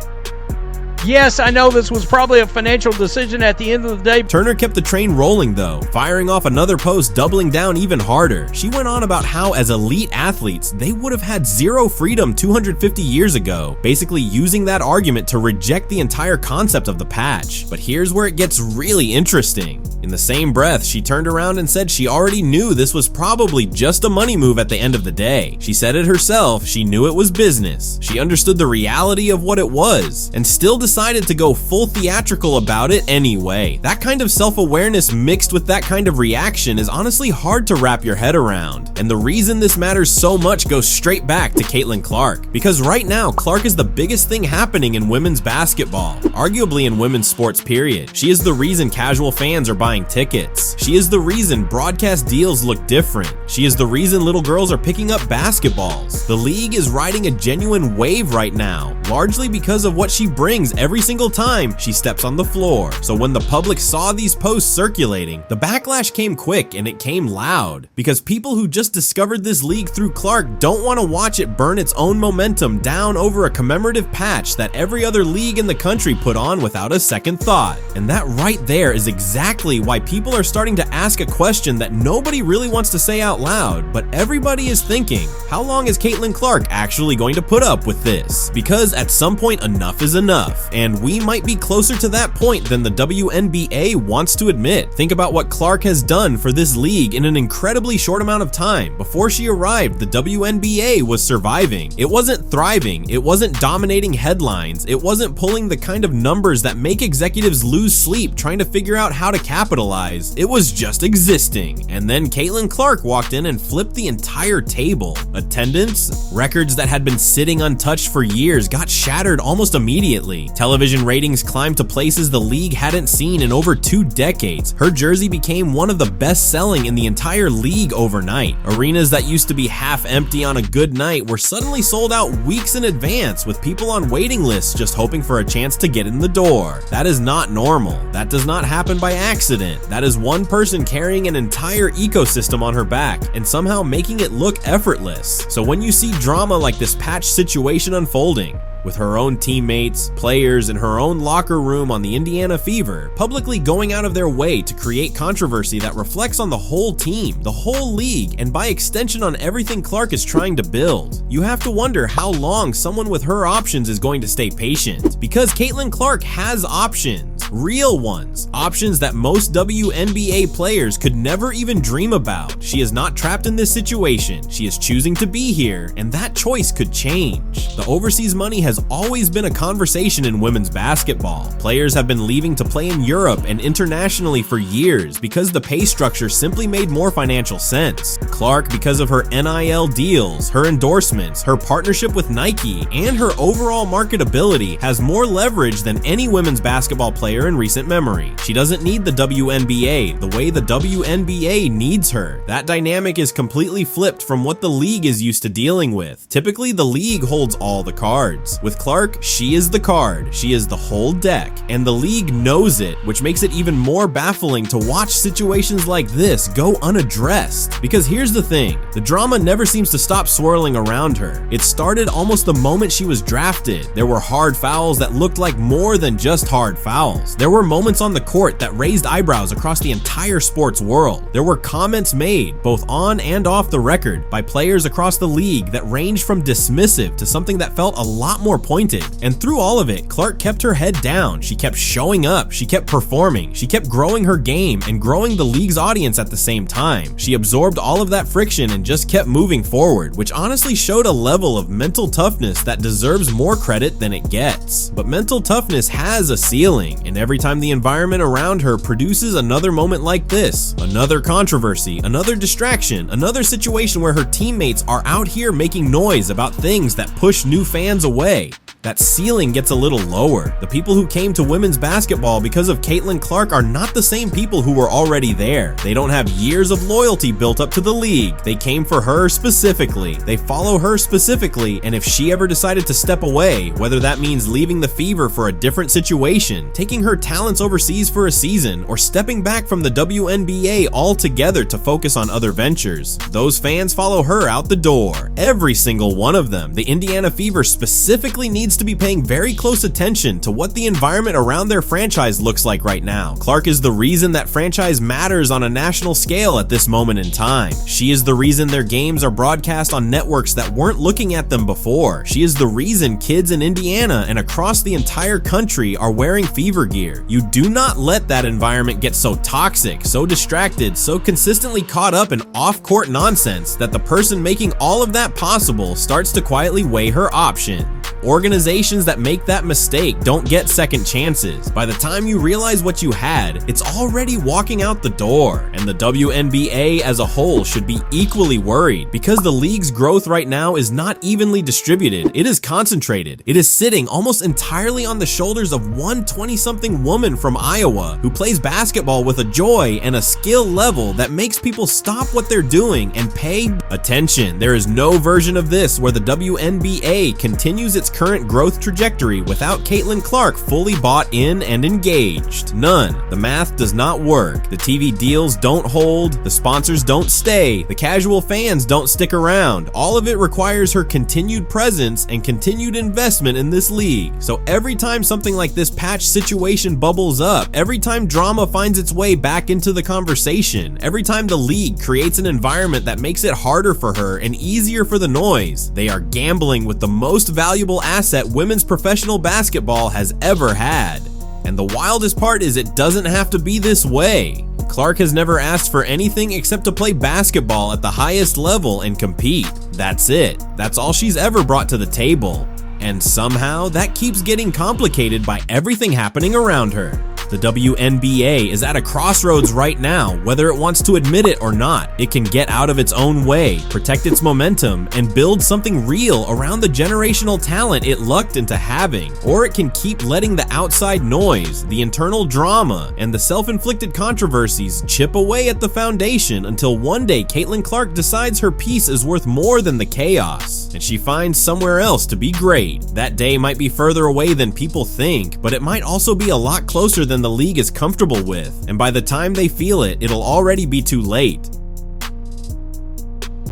Yes, I know this was probably a financial decision at the end of the day. Turner kept the train rolling though, firing off another post doubling down even harder. She went on about how as elite athletes, they would have had zero freedom 250 years ago, basically using that argument to reject the entire concept of the patch. But here's where it gets really interesting. In the same breath, she turned around and said she already knew this was probably just a money move at the end of the day. She said it herself, she knew it was business. She understood the reality of what it was, and still decided to go full theatrical about it anyway. That kind of self-awareness mixed with that kind of reaction is honestly hard to wrap your head around. And the reason this matters so much goes straight back to Caitlin Clark. Because right now, Clark is the biggest thing happening in women's basketball, arguably in women's sports period. She is the reason casual fans are buying tickets. She is the reason broadcast deals look different. She is the reason little girls are picking up basketballs. The league is riding a genuine wave right now, largely because of what she brings every single time she steps on the floor. So when the public saw these posts circulating, the backlash came quick and it came loud, because people who just discovered this league through Clark don't want to watch it burn its own momentum down over a commemorative patch that every other league in the country put on without a second thought. And that right there is exactly why people are starting to ask a question that nobody really wants to say out loud, but everybody is thinking, how long is Caitlin Clark actually going to put up with this? Because at some point enough is enough, and we might be closer to that point than the WNBA wants to admit. Think about what Clark has done for this league in an incredibly short amount of time. Before she arrived, the WNBA was surviving. It wasn't thriving, it wasn't dominating headlines, it wasn't pulling the kind of numbers that make executives lose sleep trying to figure out how to capitalize. It was just existing. And then Caitlin Clark walked in and flipped the entire table. Attendance, records that had been sitting untouched for years got shattered almost immediately. Television ratings climbed to places the league hadn't seen in over 2 decades. Her jersey became one of the best selling in the entire league overnight. Arenas that used to be half empty on a good night were suddenly sold out weeks in advance, with people on waiting lists just hoping for a chance to get in the door. That is not normal. That does not happen by accident. That is one person carrying an entire ecosystem on her back and somehow making it look effortless. So when you see drama like this patch situation unfolding, with her own teammates, players, and her own locker room on the Indiana Fever, publicly going out of their way to create controversy that reflects on the whole team, the whole league, and by extension on everything Clark is trying to build, you have to wonder how long someone with her options is going to stay patient. Because Caitlin Clark has options, real ones, options that most WNBA players could never even dream about. She is not trapped in this situation. She is choosing to be here, and that choice could change. The overseas money has always been a conversation in women's basketball. Players have been leaving to play in Europe and internationally for years because the pay structure simply made more financial sense. Clark, because of her NIL deals, her endorsements, her partnership with Nike, and her overall marketability, has more leverage than any women's basketball player in recent memory. She doesn't need the WNBA the way the WNBA needs her. That dynamic is completely flipped from what the league is used to dealing with. Typically, the league holds all the cards. With Clark, she is the card, she is the whole deck, and the league knows it, which makes it even more baffling to watch situations like this go unaddressed. Because here's the thing, the drama never seems to stop swirling around her. It started almost the moment she was drafted. There were hard fouls that looked like more than just hard fouls. There were moments on the court that raised eyebrows across the entire sports world. There were comments made, both on and off the record, by players across the league that ranged from dismissive to something that felt a lot more pointed. And through all of it, Clark kept her head down. She kept showing up, she kept performing, she kept growing her game and growing the league's audience at the same time. She absorbed all of that friction and just kept moving forward, which honestly showed a level of mental toughness that deserves more credit than it gets. But mental toughness has a ceiling, and every time the environment around her produces another moment like this, another controversy, another distraction, another situation where her teammates are out here making noise about things that push new fans away, that ceiling gets a little lower. The people who came to women's basketball because of Caitlin Clark are not the same people who were already there. They don't have years of loyalty built up to the league. They came for her specifically. They follow her specifically, and if she ever decided to step away, whether that means leaving the Fever for a different situation, taking her talents overseas for a season, or stepping back from the WNBA altogether to focus on other ventures, those fans follow her out the door. Every single one of them. The Indiana Fever specifically needs to be paying very close attention to what the environment around their franchise looks like right now. Clark is the reason that franchise matters on a national scale at this moment in time. She is the reason their games are broadcast on networks that weren't looking at them before. She is the reason kids in Indiana and across the entire country are wearing Fever gear. You do not let that environment get so toxic, so distracted, so consistently caught up in off-court nonsense that the person making all of that possible starts to quietly weigh her option. Organizations that make that mistake don't get second chances. By the time you realize what you had, it's already walking out the door. And the WNBA as a whole should be equally worried because the league's growth right now is not evenly distributed. It is concentrated. It is sitting almost entirely on the shoulders of one 20-something woman from Iowa who plays basketball with a joy and a skill level that makes people stop what they're doing and pay attention. There is no version of this where the WNBA continues its current growth trajectory without Caitlin Clark fully bought in and engaged. None. The math does not work. The TV deals don't hold. The sponsors don't stay. The casual fans don't stick around. All of it requires her continued presence and continued investment in this league. So every time something like this patch situation bubbles up, every time drama finds its way back into the conversation, every time the league creates an environment that makes it harder for her and easier for the noise, they are gambling with the most valuable asset women's professional basketball has ever had. And the wildest part is it doesn't have to be this way. Clark has never asked for anything except to play basketball at the highest level and compete. That's it. That's all she's ever brought to the table. And somehow that keeps getting complicated by everything happening around her. The WNBA is at a crossroads right now, whether it wants to admit it or not. It can get out of its own way, protect its momentum, and build something real around the generational talent it lucked into having. Or it can keep letting the outside noise, the internal drama, and the self-inflicted controversies chip away at the foundation until one day Caitlin Clark decides her piece is worth more than the chaos, and she finds somewhere else to be great. That day might be further away than people think, but it might also be a lot closer than the league is comfortable with, and by the time they feel it, it'll already be too late.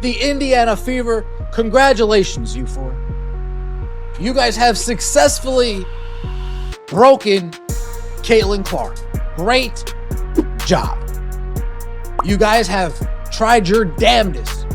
The Indiana Fever, congratulations, you four. You guys have successfully broken Caitlin Clark. Great job. You guys have tried your damnedest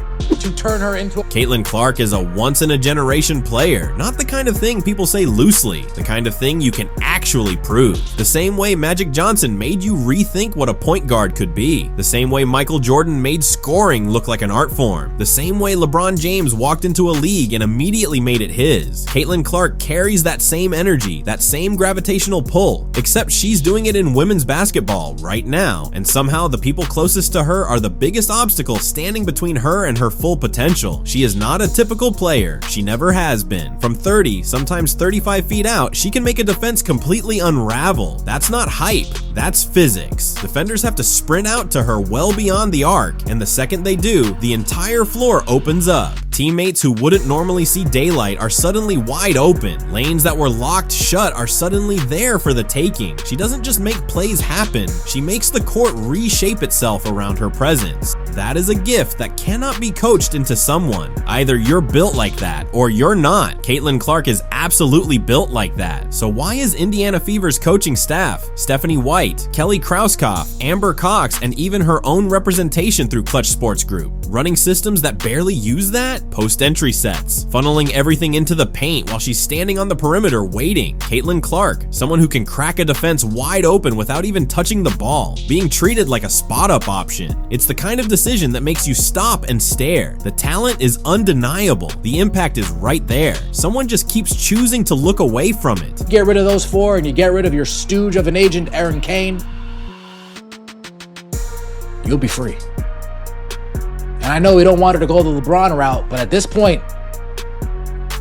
to turn her into a... Caitlin Clark is a once-in-a-generation player, not the kind of thing people say loosely, the kind of thing you can actually prove. The same way Magic Johnson made you rethink what a point guard could be, the same way Michael Jordan made scoring look like an art form, the same way LeBron James walked into a league and immediately made it his. Caitlin Clark carries that same energy, that same gravitational pull, except she's doing it in women's basketball right now, and somehow the people closest to her are the biggest obstacle standing between her and her full potential. She is not a typical player. She never has been. From 30, sometimes 35 feet out, she can make a defense completely unravel. That's not hype. That's physics. Defenders have to sprint out to her well beyond the arc, and the second they do, the entire floor opens up. Teammates who wouldn't normally see daylight are suddenly wide open. Lanes that were locked shut are suddenly there for the taking. She doesn't just make plays happen, she makes the court reshape itself around her presence. That is a gift that cannot be coached into someone. Either you're built like that, or you're not. Caitlin Clark is absolutely built like that. So why is Indiana Fever's coaching staff, Stephanie White, Kelly Krauskopf, Amber Cox, and even her own representation through Clutch Sports Group, running systems that barely use that? Post-entry sets, funneling everything into the paint while she's standing on the perimeter waiting. Caitlin Clark, someone who can crack a defense wide open without even touching the ball, being treated like a spot-up option. It's the kind of decision that makes you stop and stare. The talent is undeniable. The impact is right there. Someone just keeps choosing to look away from it. Get rid of those four and you get rid of your stooge of an agent, Aaron Kane. You'll be free. And I know we don't want her to go the LeBron route, but at this point,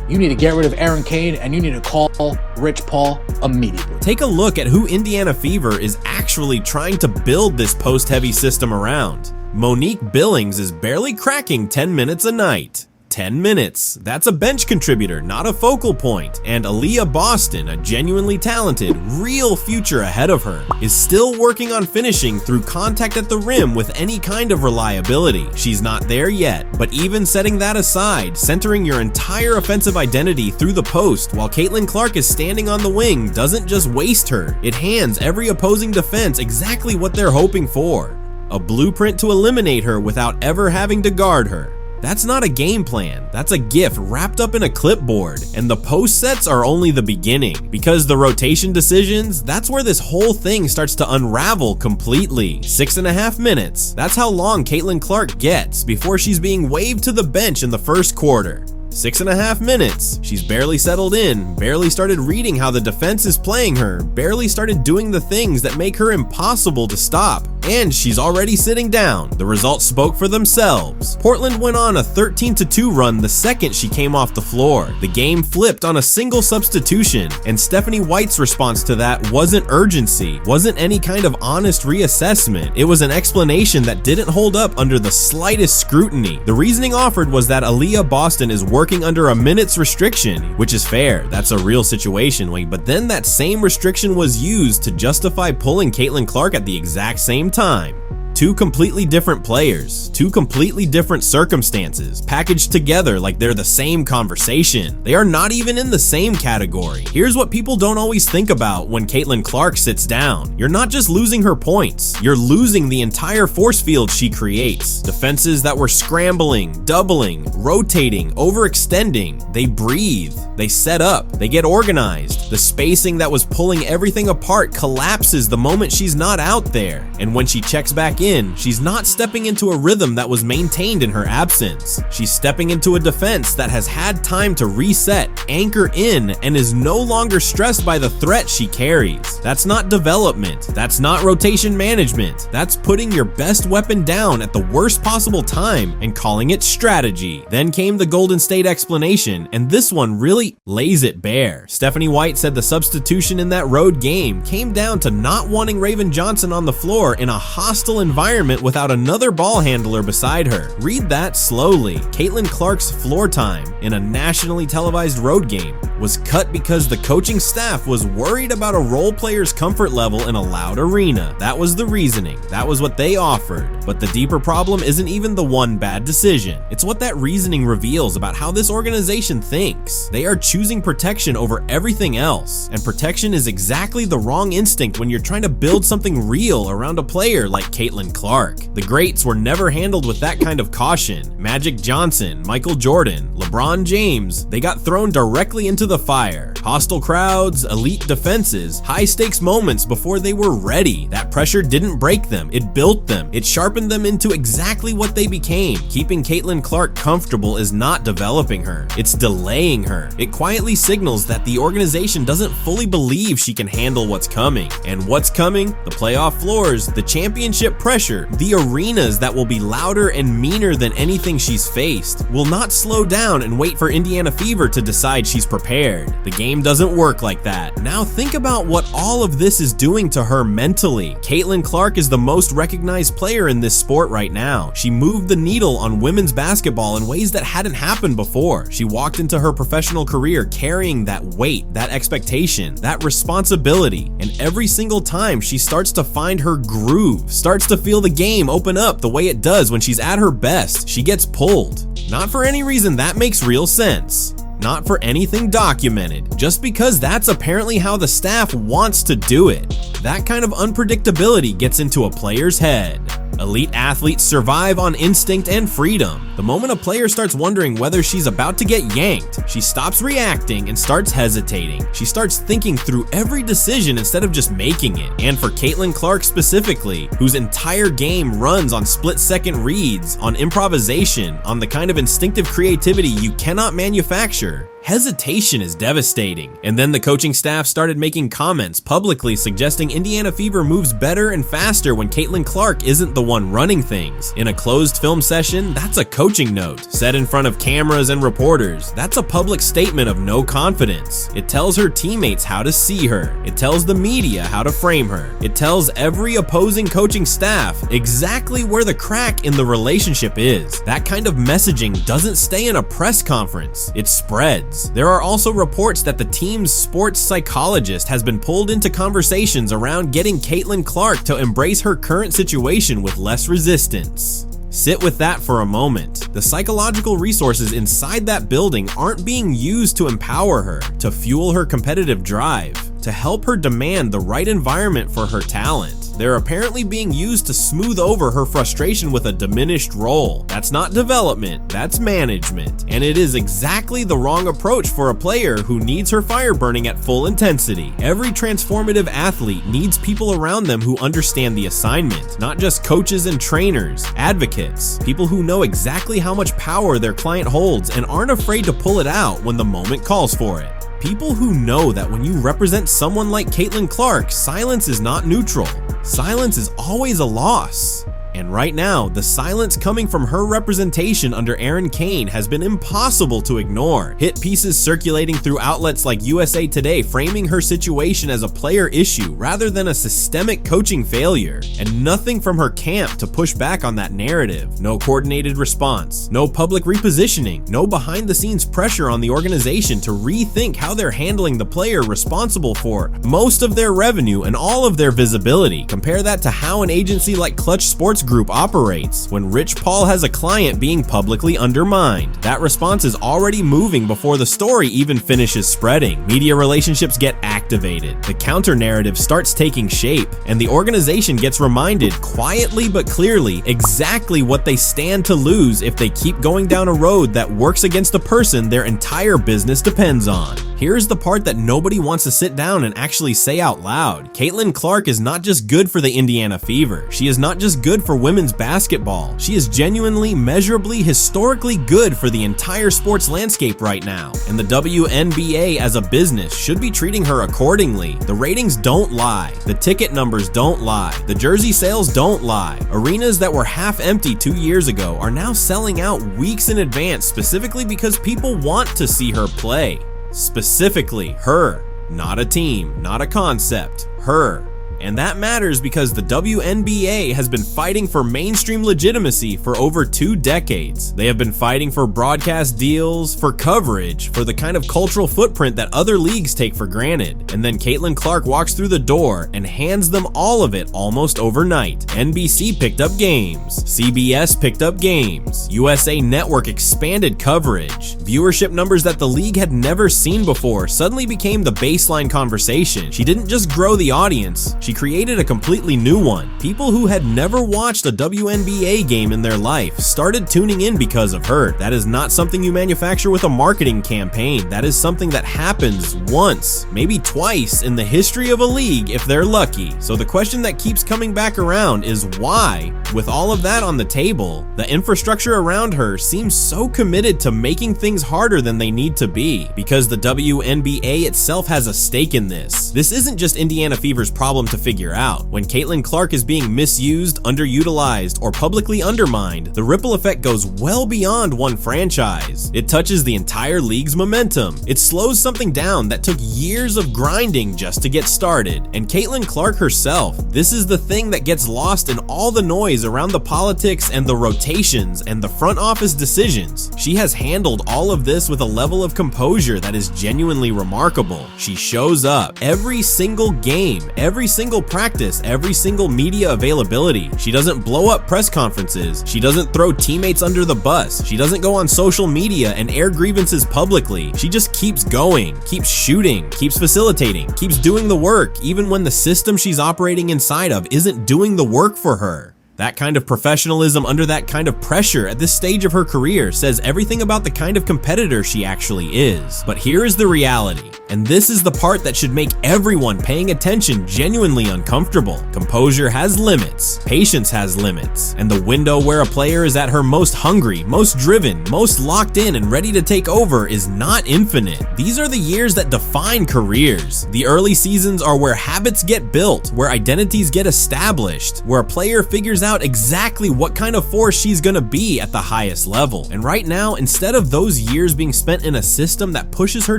you need to get rid of Aaron Kane and you need to call Rich Paul immediately. Take a look at who Indiana Fever is actually trying to build this post-heavy system around. Monique Billings is barely cracking 10 minutes a night. 10 minutes. That's a bench contributor, not a focal point. And Aaliyah Boston, a genuinely talented, real future ahead of her, is still working on finishing through contact at the rim with any kind of reliability. She's not there yet, but even setting that aside, centering your entire offensive identity through the post while Caitlin Clark is standing on the wing doesn't just waste her. It hands every opposing defense exactly what they're hoping for. A blueprint to eliminate her without ever having to guard her. That's not a game plan, that's a gift wrapped up in a clipboard, and the post sets are only the beginning, because the rotation decisions, that's where this whole thing starts to unravel completely. 6.5 minutes, that's how long Caitlin Clark gets before she's being waved to the bench in the first quarter. 6.5 minutes. She's barely settled in, barely started reading how the defense is playing her, barely started doing the things that make her impossible to stop, and she's already sitting down. The results spoke for themselves. Portland went on a 13-2 run the second she came off the floor. The game flipped on a single substitution, and Stephanie White's response to that wasn't urgency, wasn't any kind of honest reassessment. It was an explanation that didn't hold up under the slightest scrutiny. The reasoning offered was that Aaliyah Boston is working under a minutes restriction, which is fair. That's a real situation, but then that same restriction was used to justify pulling Caitlin Clark at the exact same time. Two completely different players, two completely different circumstances, packaged together like they're the same conversation. They are not even in the same category. Here's what people don't always think about when Caitlin Clark sits down. You're not just losing her points, you're losing the entire force field she creates. Defenses that were scrambling, doubling, rotating, overextending, they breathe, they set up, they get organized. The spacing that was pulling everything apart collapses the moment she's not out there. And when she checks back in, she's not stepping into a rhythm that was maintained in her absence. She's stepping into a defense that has had time to reset, anchor in, and is no longer stressed by the threat she carries. That's not development. That's not rotation management. That's putting your best weapon down at the worst possible time and calling it strategy. Then came the Golden State explanation, and this one really lays it bare. Stephanie White said the substitution in that road game came down to not wanting Raven Johnson on the floor in a hostile environment without another ball handler beside her. Read that slowly. Caitlin Clark's floor time in a nationally televised road game was cut because the coaching staff was worried about a role player's comfort level in a loud arena. That was the reasoning. That was what they offered. But the deeper problem isn't even the one bad decision. It's what that reasoning reveals about how this organization thinks. They are choosing protection over everything else, and protection is exactly the wrong instinct when you're trying to build something real around a player like Caitlin Clark. The greats were never handled with that kind of caution. Magic Johnson, Michael Jordan, LeBron James, they got thrown directly into the fire. Hostile crowds, elite defenses, high stakes moments before they were ready. That pressure didn't break them, it built them. It sharpened them into exactly what they became. Keeping Caitlin Clark comfortable is not developing her, it's delaying her. It quietly signals that the organization doesn't fully believe she can handle what's coming. And what's coming? The playoff floors, the championship pressure, the arenas that will be louder and meaner than anything she's faced. Will not slow down and wait for Indiana Fever to decide she's prepared. The game doesn't work like that. Now think about what all of this is doing to her mentally. Caitlin Clark is the most recognized player in this sport right now. She moved the needle on women's basketball in ways that hadn't happened before. She walked into her professional career carrying that weight, that expectation, that responsibility, and every single time she starts to find her groove, starts to feel the game open up the way it does when she's at her best, she gets pulled. Not for any reason that makes real sense. Not for anything documented, just because that's apparently how the staff wants to do it. That kind of unpredictability gets into a player's head. Elite athletes survive on instinct and freedom. The moment a player starts wondering whether she's about to get yanked, she stops reacting and starts hesitating. She starts thinking through every decision instead of just making it. And for Caitlin Clark specifically, whose entire game runs on split-second reads, on improvisation, on the kind of instinctive creativity you cannot manufacture, hesitation is devastating. And then the coaching staff started making comments publicly suggesting Indiana Fever moves better and faster when Caitlin Clark isn't the one running things. In a closed film session, that's a coaching note. Said in front of cameras and reporters, that's a public statement of no confidence. It tells her teammates how to see her. It tells the media how to frame her. It tells every opposing coaching staff exactly where the crack in the relationship is. That kind of messaging doesn't stay in a press conference. It spreads. There are also reports that the team's sports psychologist has been pulled into conversations around getting Caitlin Clark to embrace her current situation with less resistance. Sit with that for a moment. The psychological resources inside that building aren't being used to empower her, to fuel her competitive drive, to help her demand the right environment for her talent. players. They're apparently being used to smooth over her frustration with a diminished role. That's not development, that's management. And it is exactly the wrong approach for a player who needs her fire burning at full intensity. Every transformative athlete needs people around them who understand the assignment, not just coaches and trainers, advocates, people who know exactly how much power their client holds and aren't afraid to pull it out when the moment calls for it. People who know that when you represent someone like Caitlin Clark, silence is not neutral. Silence is always a loss. And right now, the silence coming from her representation under Aaron Kane has been impossible to ignore. Hit pieces circulating through outlets like USA Today framing her situation as a player issue rather than a systemic coaching failure. And nothing from her camp to push back on that narrative. No coordinated response, no public repositioning, no behind-the-scenes pressure on the organization to rethink how they're handling the player responsible for most of their revenue and all of their visibility. Compare that to how an agency like Clutch Sports Group operates when Rich Paul has a client being publicly undermined. That response is already moving before the story even finishes spreading. Media relationships get activated, the counter narrative starts taking shape, and the organization gets reminded quietly but clearly exactly what they stand to lose if they keep going down a road that works against the person their entire business depends on. Here's the part that nobody wants to sit down and actually say out loud. Caitlin Clark is not just good for the Indiana Fever. She is not just good for women's basketball. She is genuinely, measurably, historically good for the entire sports landscape right now. And the WNBA as a business should be treating her accordingly. The ratings don't lie. The ticket numbers don't lie. The jersey sales don't lie. Arenas that were half empty 2 years ago are now selling out weeks in advance specifically because people want to see her play. Specifically her, not a team, not a concept, her. And that matters because the WNBA has been fighting for mainstream legitimacy for over 2 decades. They have been fighting for broadcast deals, for coverage, for the kind of cultural footprint that other leagues take for granted. And then Caitlin Clark walks through the door and hands them all of it almost overnight. NBC picked up games, CBS picked up games, USA Network expanded coverage. Viewership numbers that the league had never seen before suddenly became the baseline conversation. She didn't just grow the audience, she created a completely new one. People who had never watched a WNBA game in their life started tuning in because of her. That is not something you manufacture with a marketing campaign. That is something that happens once, maybe twice in the history of a league if they're lucky. So the question that keeps coming back around is why, with all of that on the table, the infrastructure around her seems so committed to making things harder than they need to be, because the WNBA itself has a stake in this. This isn't just Indiana Fever's problem to figure out. When Caitlin Clark is being misused, underutilized, or publicly undermined, the ripple effect goes well beyond one franchise. It touches the entire league's momentum. It slows something down that took years of grinding just to get started. And Caitlin Clark herself, this is the thing that gets lost in all the noise around the politics and the rotations and the front office decisions. She has handled all of this with a level of composure that is genuinely remarkable. She shows up every single game, every single practice, every single media availability. She doesn't blow up press conferences. She doesn't throw teammates under the bus. She doesn't go on social media and air grievances publicly. She just keeps going, keeps shooting, keeps facilitating, keeps doing the work, even when the system she's operating inside of isn't doing the work for her. That kind of professionalism under that kind of pressure at this stage of her career says everything about the kind of competitor she actually is. But here is the reality, and this is the part that should make everyone paying attention genuinely uncomfortable. Composure has limits, patience has limits, and the window where a player is at her most hungry, most driven, most locked in and ready to take over is not infinite. These are the years that define careers. The early seasons are where habits get built, where identities get established, where a player figures out exactly what kind of force she's gonna be at the highest level. And right now, instead of those years being spent in a system that pushes her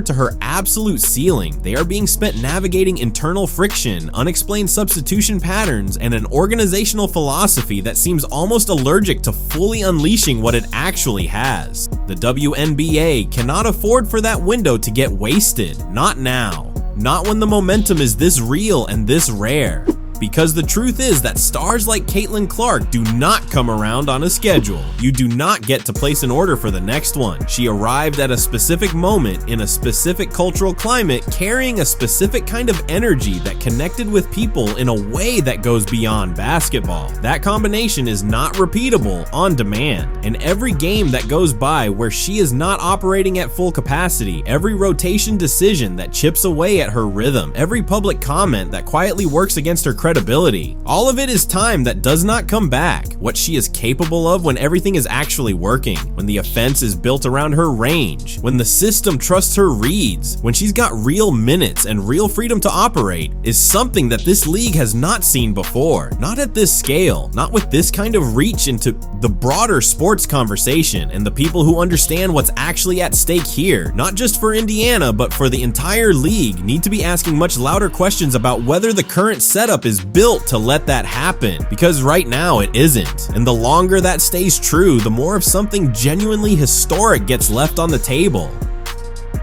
to her absolute ceiling, they are being spent navigating internal friction, unexplained substitution patterns, and an organizational philosophy that seems almost allergic to fully unleashing what it actually has. The WNBA cannot afford for that window to get wasted. Not now. Not when the momentum is this real and this rare. Because the truth is that stars like Caitlin Clark do not come around on a schedule. You do not get to place an order for the next one. She arrived at a specific moment in a specific cultural climate, carrying a specific kind of energy that connected with people in a way that goes beyond basketball. That combination is not repeatable on demand. And every game that goes by where she is not operating at full capacity, every rotation decision that chips away at her rhythm, every public comment that quietly works against her credibility, all of it is time that does not come back. What she is capable of when everything is actually working, when the offense is built around her range, when the system trusts her reads, when she's got real minutes and real freedom to operate, is something that this league has not seen before. Not at this scale, not with this kind of reach into the broader sports conversation and the people who understand what's actually at stake here, not just for Indiana, but for the entire league, need to be asking much louder questions about whether the current setup is built to let that happen, because right now it isn't. And the longer that stays true, the more of something genuinely historic gets left on the table.